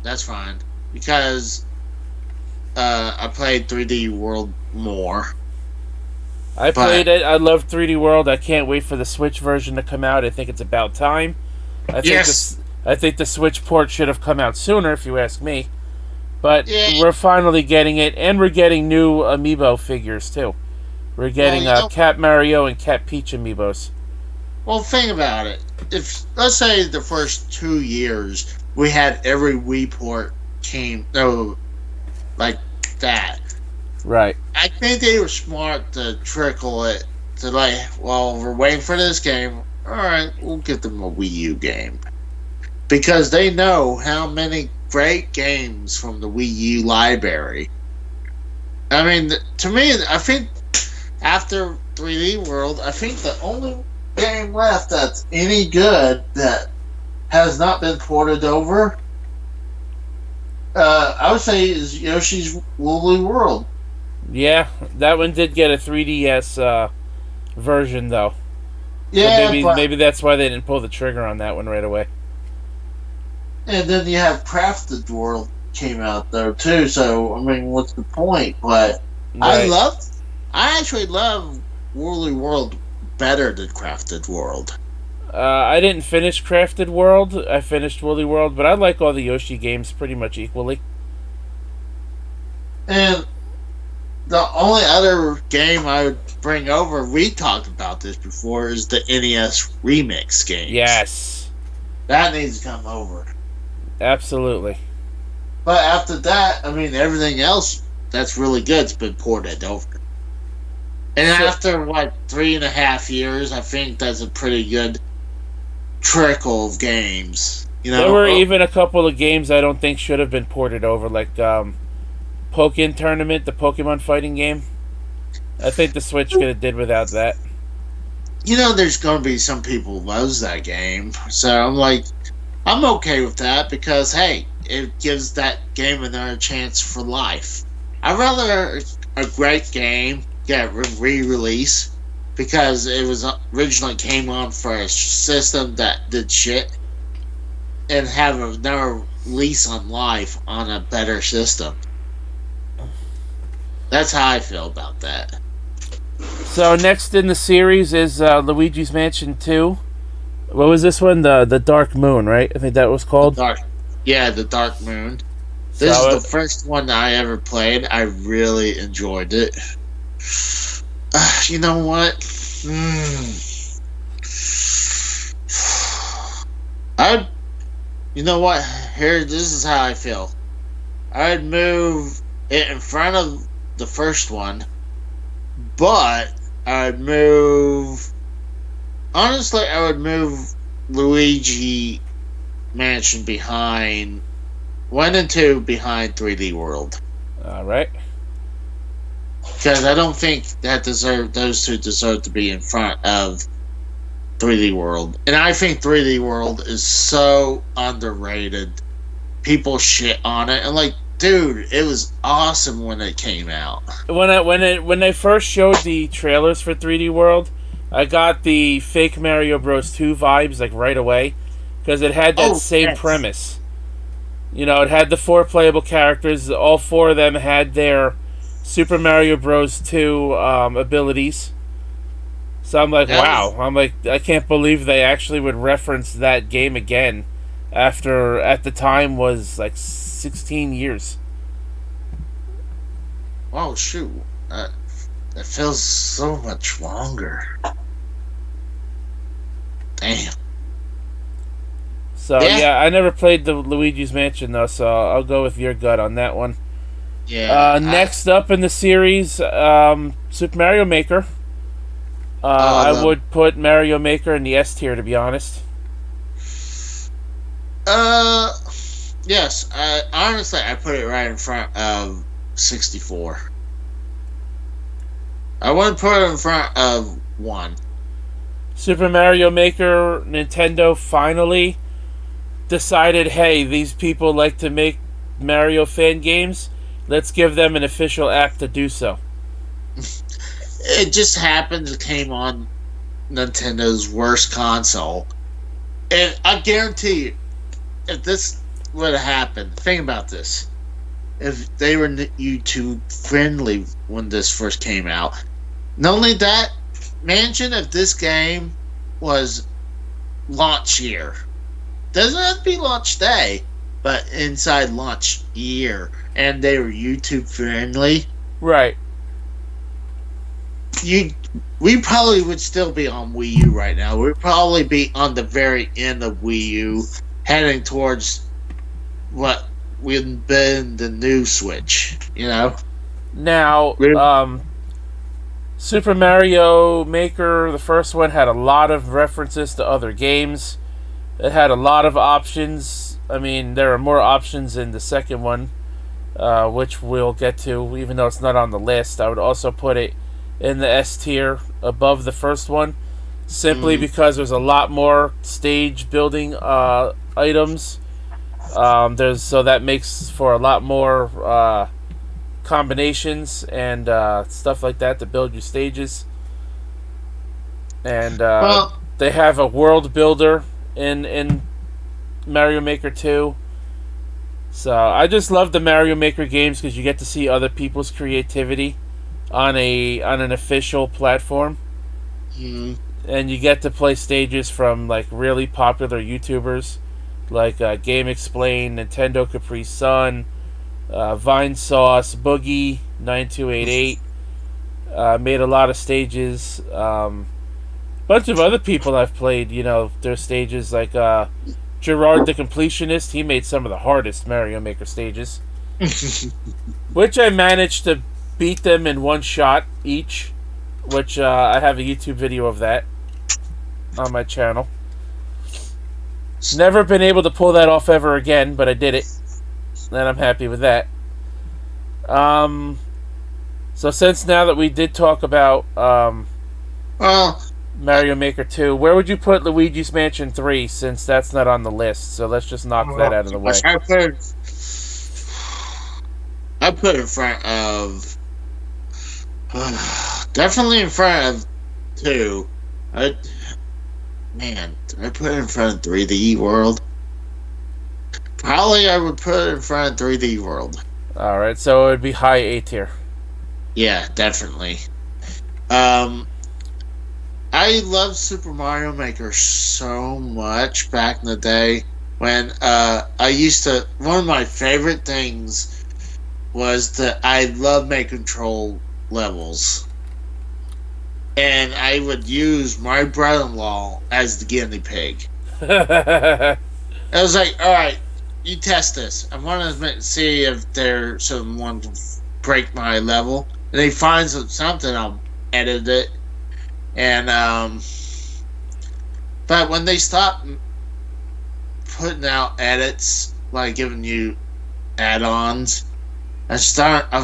That's fine. Because I played 3D World more. I played it. I love 3D World. I can't wait for the Switch version to come out. I think it's about time. I think the Switch port should have come out sooner, if you ask me. But we're finally getting it, and we're getting new Amiibo figures, too. We're Well, getting you know, Cat Mario and Cat Peach amiibos. well, think about it. If let's say the first 2 years we had every Wii port came no like that, Right. I think they were smart to trickle it to like, well, we're waiting for this game. All right, we'll get them a Wii U game because they know how many great games from the Wii U library. I mean, to me, I think after 3D World, I think the only game left that's any good that has not been ported over, I would say, is Yoshi's Woolly World. Yeah, that one did get a 3DS version though. So Yeah, but maybe that's why they didn't pull the trigger on that one right away. and then you have Crafted World came out there too. So I mean, what's the point? But I Right. love, I actually love Woolly World better than Crafted World. I didn't finish Crafted World. I finished Woolly World, but I like all the Yoshi games pretty much equally. And the only other game I would bring over, we talked about this before, is the NES remix games. Yes, That needs to come over. absolutely. But after that, I mean, everything else that's really good's been ported over. And So, after, what, 3.5 years, I think that's a pretty good trickle of games. You there know? were even a couple of games I don't think should have been ported over, like Pokken Tournament, the Pokemon fighting game. I think the Switch could have did without that. There's going to be some people who loves that game. So I'm like, I'm okay with that because, hey, it gives that game another chance for life. I'd rather a great game get re-release because it was originally came on for a system that did shit and have another lease on life on a better system. That's how I feel about that. So next in the series is Luigi's Mansion 2. What was this one? The Dark Moon, right? I think that was The called. Dark, yeah, the Dark Moon. So This is the first one that I ever played. I really enjoyed it. You know what? I. You know what? Here, this is how I feel. I'd move it in front of the first one, but I'd move. Honestly, I would move Luigi Mansion behind 1 and 2 behind 3D World. all right. Because I don't think those two deserve to be in front of 3D World. And I think 3D World is so underrated. People shit on it. And like, dude, it was awesome when it came out. When they first showed the trailers for 3D World, I got the fake Mario Bros. 2 vibes like right away because it had that same yes. premise. It had the 4 playable characters. All 4 of them had their Super Mario Bros. 2 abilities. So I'm like, wow. I'm like, I can't believe they actually would reference that game again after, at the time, was like 16 years. Oh, shoot. That feels so much longer. Damn. So, yeah, I never played the Luigi's Mansion, though, so I'll go with your gut on that one. Yeah. Next up in the series, Super Mario Maker. I would put Mario Maker in the S tier, to be honest. Yes. Honestly, I put it right in front of 64. I wouldn't put it in front of 1. Super Mario Maker, Nintendo finally decided, hey, these people like to make Mario fan games. Let's give them an official app to do so. It just happened it came on Nintendo's worst console. And I guarantee you, if this would have happened, think about this. If they were YouTube friendly when this first came out, not only that, imagine if this game was launch year. Doesn't have to be launch day, but inside launch year, and they were YouTube friendly. Right. you we probably would still be on Wii U right now. We'd probably be on the very end of Wii U, heading towards what would been the new Switch. You know. Now, Super Mario Maker, the first one, had a lot of references to other games. It had a lot of options. I mean, there are more options in the second one, which we'll get to, even though it's not on the list. I would also put it in the S tier above the first one, simply because there's a lot more stage building items. So that makes for a lot more combinations and stuff like that to build your stages. And they have a world builder in Mario Maker 2. So I just love the Mario Maker games because you get to see other people's creativity on an official platform. And you get to play stages from like really popular YouTubers like Game Explain, Nintendo Capri Sun, Vine Sauce, Boogie 9288 made a lot of stages. Bunch of other people I've played, their stages like Gerard the Completionist. He made some of the hardest Mario Maker stages, which I managed to beat them in one shot each. Which I have a YouTube video of that on my channel. Never been able to pull that off ever again, but I did it. And I'm happy with that. So since now that we did talk about Mario Maker 2, where would you put Luigi's Mansion 3 since that's not on the list? So let's just knock that out of the way. I put it in front of definitely in front of 2. I put it in front of 3D World. Probably I would put it in front of 3D World. Alright, so it would be high A tier. Yeah, definitely. I loved Super Mario Maker so much back in the day when one of my favorite things was that I love making control levels. And I would use my brother-in-law as the guinea pig. I was like, alright, you test this. I want to see if there's someone to break my level. And he finds something, I'll edit it. And, but when they stop putting out edits, like giving you add-ons, I was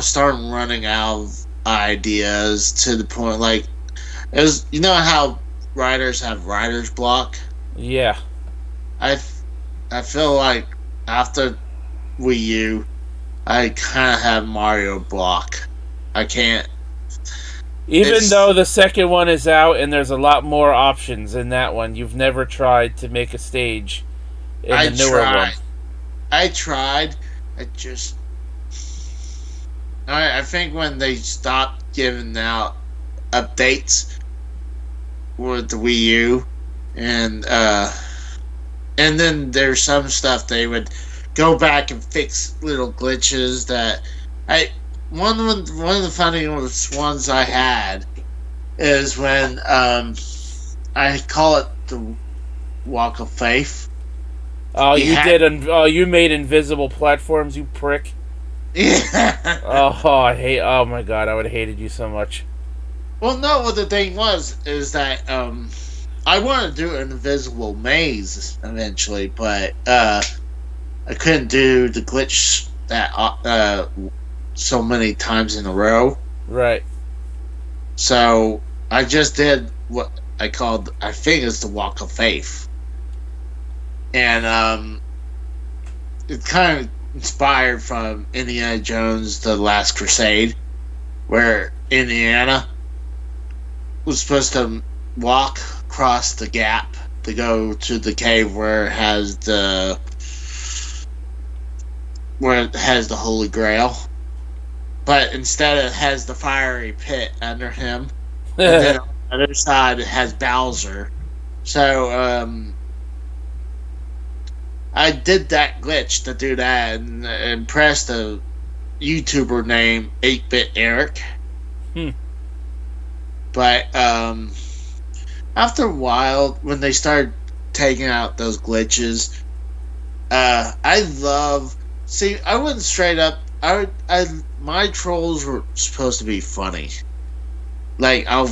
starting running out of ideas to the point, like, it was, you know how writers have writer's block? Yeah. I feel like after Wii U, I kind of have Mario block. I can't. Even though the second one is out and there's a lot more options in that one, you've never tried to make a stage in the newer one. I tried. I think when they stopped giving out updates with the Wii U, and then there's some stuff they would go back and fix little glitches that one of the funniest ones I had is when I call it the Walk of Faith. Oh, you made invisible platforms, you prick. Yeah. Oh my god, I would have hated you so much. Well, no, what the thing is that I wanted to do an invisible maze eventually, but I couldn't do the glitch that so many times in a row. Right. So I just did what I think it's the Walk of Faith. And it kind of inspired from Indiana Jones, The Last Crusade, where Indiana was supposed to walk across the gap to go to the cave where it has the Holy Grail. But instead it has the fiery pit under him. And then on the other side it has Bowser. So I did that glitch to do that and impressed a YouTuber named 8-Bit Eric. But after a while, when they started taking out those glitches, I love. See, I went straight up. My trolls were supposed to be funny. Like I'll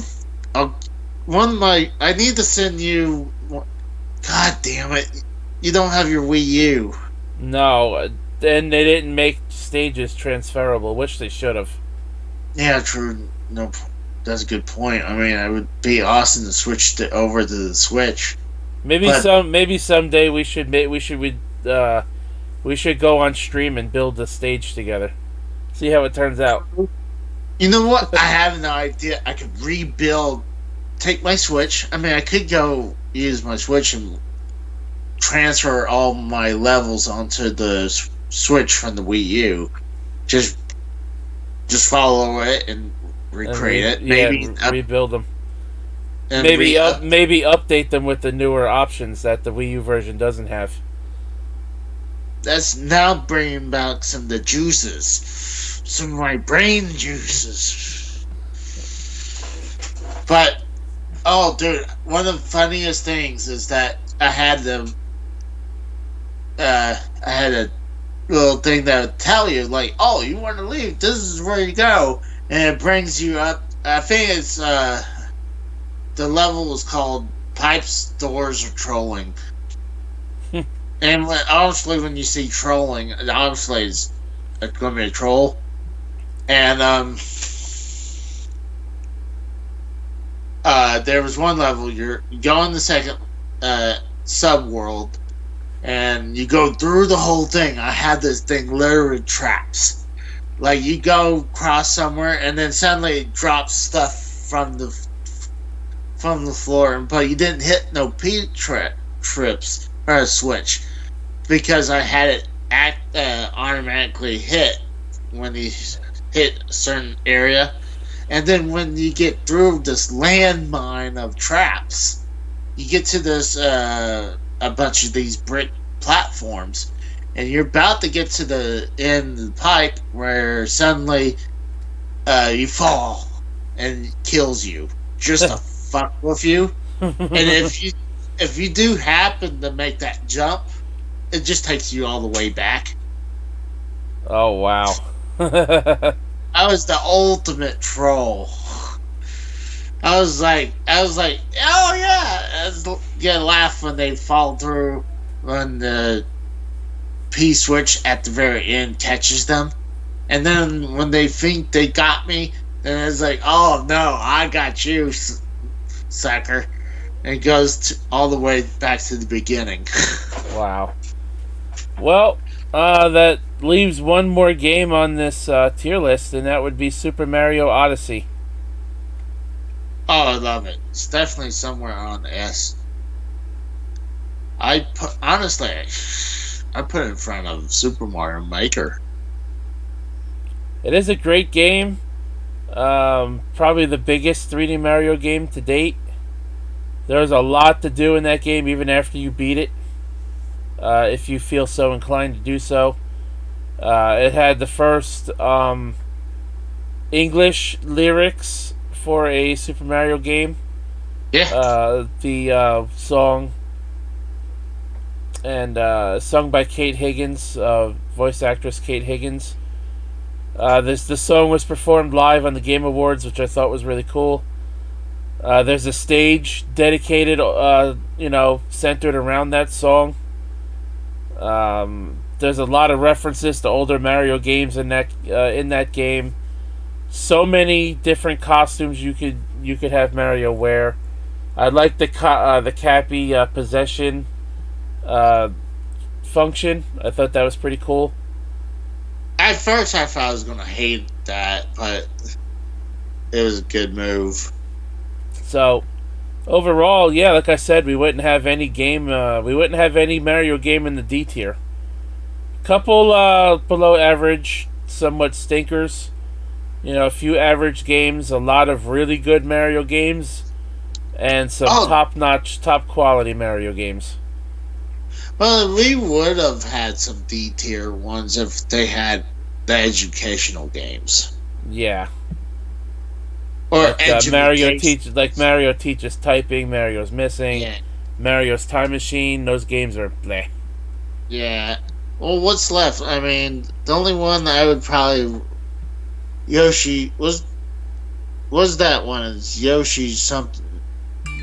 one like I need to send you. God damn it! You don't have your Wii U. No, and they didn't make stages transferable, which they should have. Yeah, true. No, that's a good point. I mean, it would be awesome to switch it over to the Switch. But Maybe someday we should go on stream and build the stage together. See how it turns out. you know what? I have an idea. I could rebuild. Take my Switch. I mean, I could go use my Switch and transfer all my levels onto the Switch from the Wii U. Just follow it and recreate it. Maybe rebuild them. Maybe update them with the newer options that the Wii U version doesn't have. That's now bringing back some of the juices, some of my brain juices. But oh, dude, one of the funniest things is that I had a little thing that would tell you, like, oh, you want to leave? This is where you go, and it brings you up. I think it's the level is called Pipes, Doors, or Trolling. And obviously, when you see trolling, obviously it's going to be a troll. And there was one level you go in the second sub-world, and you go through the whole thing. I had this thing literally traps. Like, you go across somewhere, and then suddenly it drops stuff from the floor, but you didn't hit no trips or a switch because I had it automatically hit when you hit a certain area. And then when you get through this landmine of traps, you get to this a bunch of these brick platforms, and you're about to get to the end of the pipe where suddenly you fall and it kills you just to fuck with you. And if you do happen to make that jump, it just takes you all the way back. Oh wow. I was the ultimate troll. I was like, oh yeah, get a laugh when they fall through when the P switch at the very end catches them, and then when they think they got me, then it's like, oh no, I got you, sucker, and it goes all the way back to the beginning. Wow. Well, that leaves one more game on this tier list, and that would be Super Mario Odyssey. Oh, I love it. It's definitely somewhere on S. I put it in front of Super Mario Maker. It is a great game. Probably the biggest 3D Mario game to date. There's a lot to do in that game, even after you beat it. If you feel so inclined to do so. It had the first English lyrics for a Super Mario game. Yeah. The song and sung by Kate Higgins, voice actress Kate Higgins. The song was performed live on the Game Awards, which I thought was really cool. There's a stage dedicated, centered around that song. There's a lot of references to older Mario games in that game. So many different costumes you could have Mario wear. I like the Cappy possession function. I thought that was pretty cool. At first, I thought I was gonna hate that, but it was a good move. So, overall, yeah, like I said, we wouldn't have any game. We wouldn't have any Mario game in the D tier. Couple below average, somewhat stinkers. A few average games, a lot of really good Mario games, and some top-notch, top-quality Mario games. Well, we would have had some D tier ones if they had the educational games. Yeah. Or education. Mario teaches typing. Mario's missing. Yeah. Mario's Time Machine. Those games are bleh. Yeah. Well, what's left? I mean, the only one that I would probably Yoshi was that one is Yoshi's something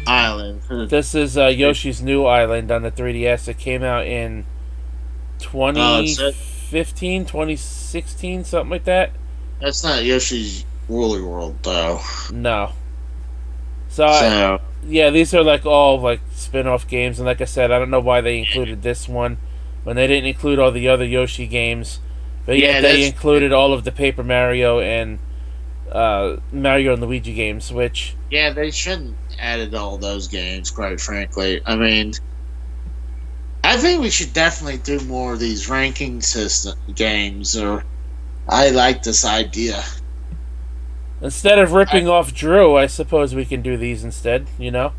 Island. This is Yoshi's New Island on the 3DS. It came out in So 2015, 2016, something like that. that's not Yoshi's Woolly World though. No. So, So yeah, these are like all like spin-off games, and like I said, I don't know why they included this one when they didn't include all the other Yoshi games. But yeah, they included all of the Paper Mario and Mario and Luigi games, which yeah, they shouldn't added all those games. Quite frankly, I mean, I think we should definitely do more of these ranking system games. Or I like this idea. instead of ripping off Drew, I suppose we can do these instead. You know,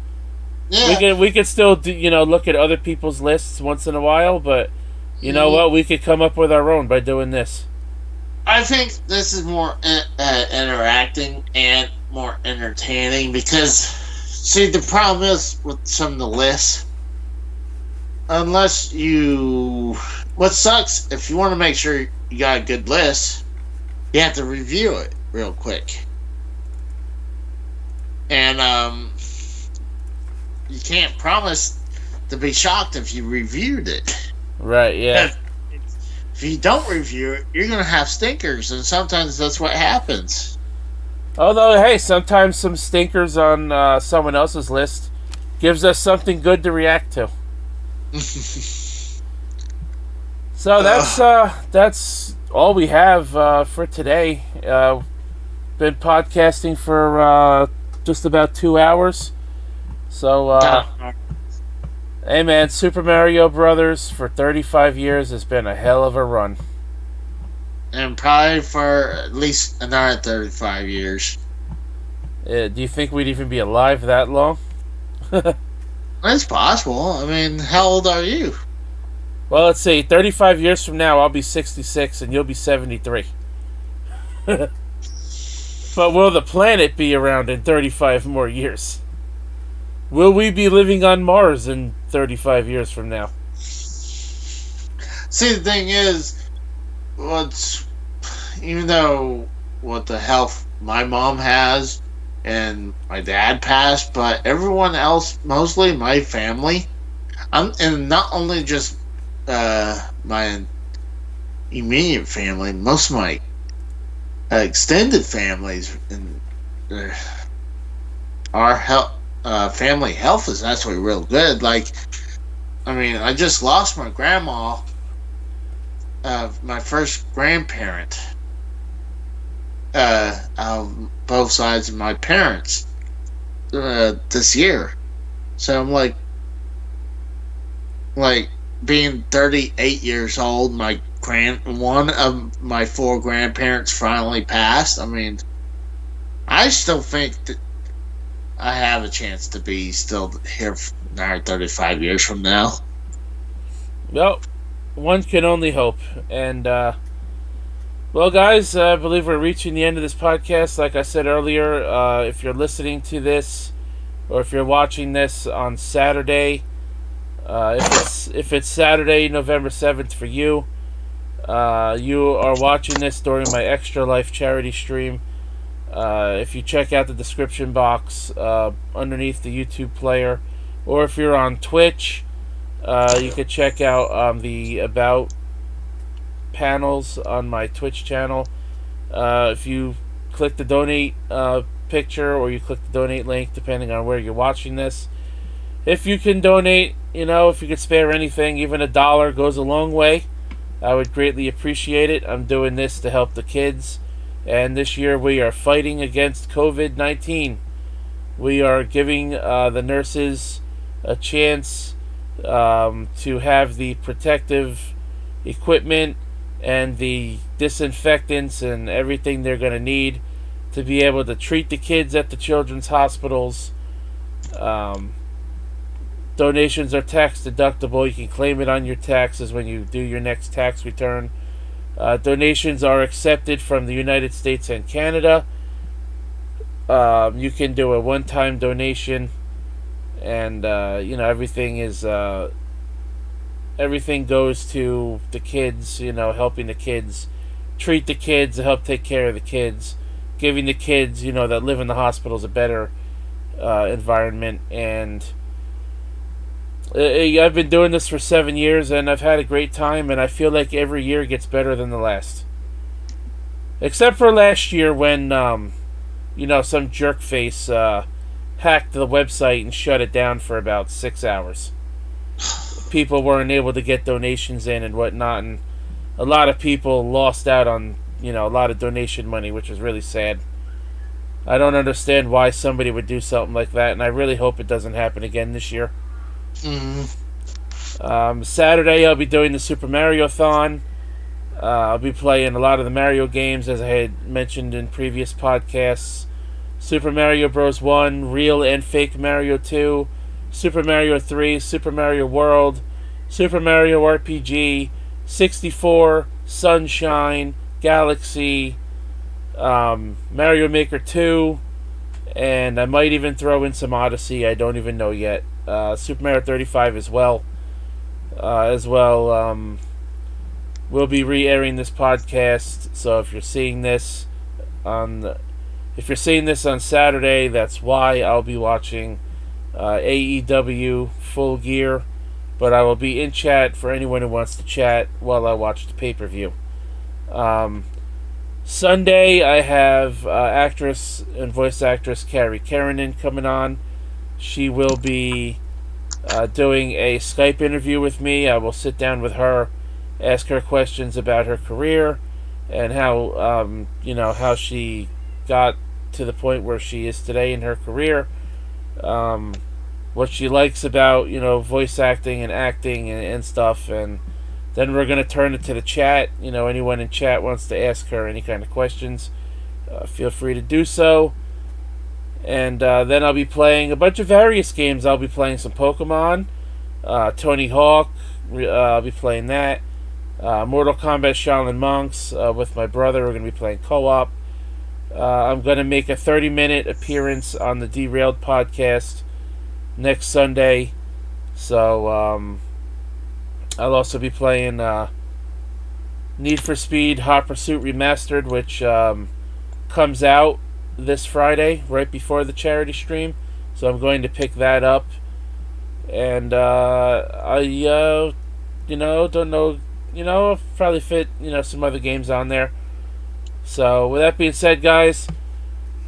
Yeah, we could still do, look at other people's lists once in a while, but you know what? We could come up with our own by doing this. I think this is more interacting and more entertaining because, see, the problem is with some of the lists, unless you. What sucks, if you want to make sure you got a good list, you have to review it real quick. And you can't promise to be shocked if you reviewed it. Right, yeah. If you don't review it, you're going to have stinkers, and sometimes that's what happens. Although, hey, sometimes some stinkers on someone else's list gives us something good to react to. So that's all we have for today. Been podcasting for just about 2 hours. So, hey man, Super Mario Brothers for 35 years has been a hell of a run. And probably for at least another 35 years. Do you think we'd even be alive that long? It's possible. I mean, how old are you? Well, let's see. 35 years from now, I'll be 66 and you'll be 73. But will the planet be around in 35 more years? Will we be living on Mars in 35 years from now? See, the thing is, even though what the health my mom has and my dad passed, but everyone else, mostly my family, and not only just my immediate family, most of my extended families and our health. Family health is actually real good. Like, I mean, I just lost my grandma, my first grandparent, both sides of my parents, this year. So I'm like being 38 years old, one of my 4 grandparents finally passed. I mean, I still think that I have a chance to be still here for 35 years from now. Well, one can only hope. And, well, guys, I believe we're reaching the end of this podcast. Like I said earlier, if you're listening to this, or if you're watching this on Saturday, if it's Saturday, November 7th for you, you are watching this during my Extra Life charity stream. If you check out the description box underneath the YouTube player, or if you're on Twitch, you could check out the About panels on my Twitch channel. If you click the donate picture, or you click the donate link, depending on where you're watching this. If you can donate, if you could spare anything, even $1 goes a long way. I would greatly appreciate it. I'm doing this to help the kids. And this year we are fighting against COVID-19. We are giving the nurses a chance to have the protective equipment and the disinfectants and everything they're going to need to be able to treat the kids at the children's hospitals. Donations are tax deductible. You can claim it on your taxes when you do your next tax return. Donations are accepted from the United States and Canada. You can do a one-time donation, and everything goes to the kids. Helping the kids, treat the kids, help take care of the kids, giving the kids that live in the hospitals a better environment. And I've been doing this for 7 years, and I've had a great time, and I feel like every year gets better than the last. Except for last year when, some jerk face hacked the website and shut it down for about 6 hours. People weren't able to get donations in and whatnot, and a lot of people lost out on, a lot of donation money, which is really sad. I don't understand why somebody would do something like that, and I really hope it doesn't happen again this year. Saturday, I'll be doing the Super Mario-thon. I'll be playing a lot of the Mario games, as I had mentioned in previous podcasts. Super Mario Bros. 1, Real and Fake Mario 2, Super Mario 3, Super Mario World, Super Mario RPG, 64, Sunshine, Galaxy, Mario Maker 2, and I might even throw in some Odyssey. I don't even know yet. Super Mario 35 as well. We'll be re-airing this podcast, so if you're seeing this on Saturday, that's why I'll be watching AEW Full Gear, but I will be in chat for anyone who wants to chat while I watch the pay-per-view. Sunday, I have actress and voice actress Carrie Keranen coming on. She will be doing a Skype interview with me. I will sit down with her, ask her questions about her career and how she got to the point where she is today in her career. What she likes about voice acting and stuff, and then we're gonna turn it to the chat. Anyone in chat wants to ask her any kind of questions, feel free to do so. And then I'll be playing a bunch of various games. I'll be playing some Pokemon, Tony Hawk. I'll be playing that. Mortal Kombat Shaolin Monks with my brother. We're going to be playing co-op. I'm going to make a 30-minute appearance on the Derailed podcast next Sunday. So I'll also be playing Need for Speed Hot Pursuit Remastered, which comes out this Friday, right before the charity stream. So I'm going to pick that up. And I don't know, I'll probably fit, some other games on there. So with that being said, guys,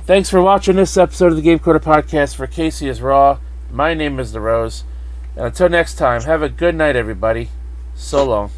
thanks for watching this episode of the Game Quarter Podcast. For Casey is Raw, my name is The Rose. And until next time, have a good night, everybody. So long.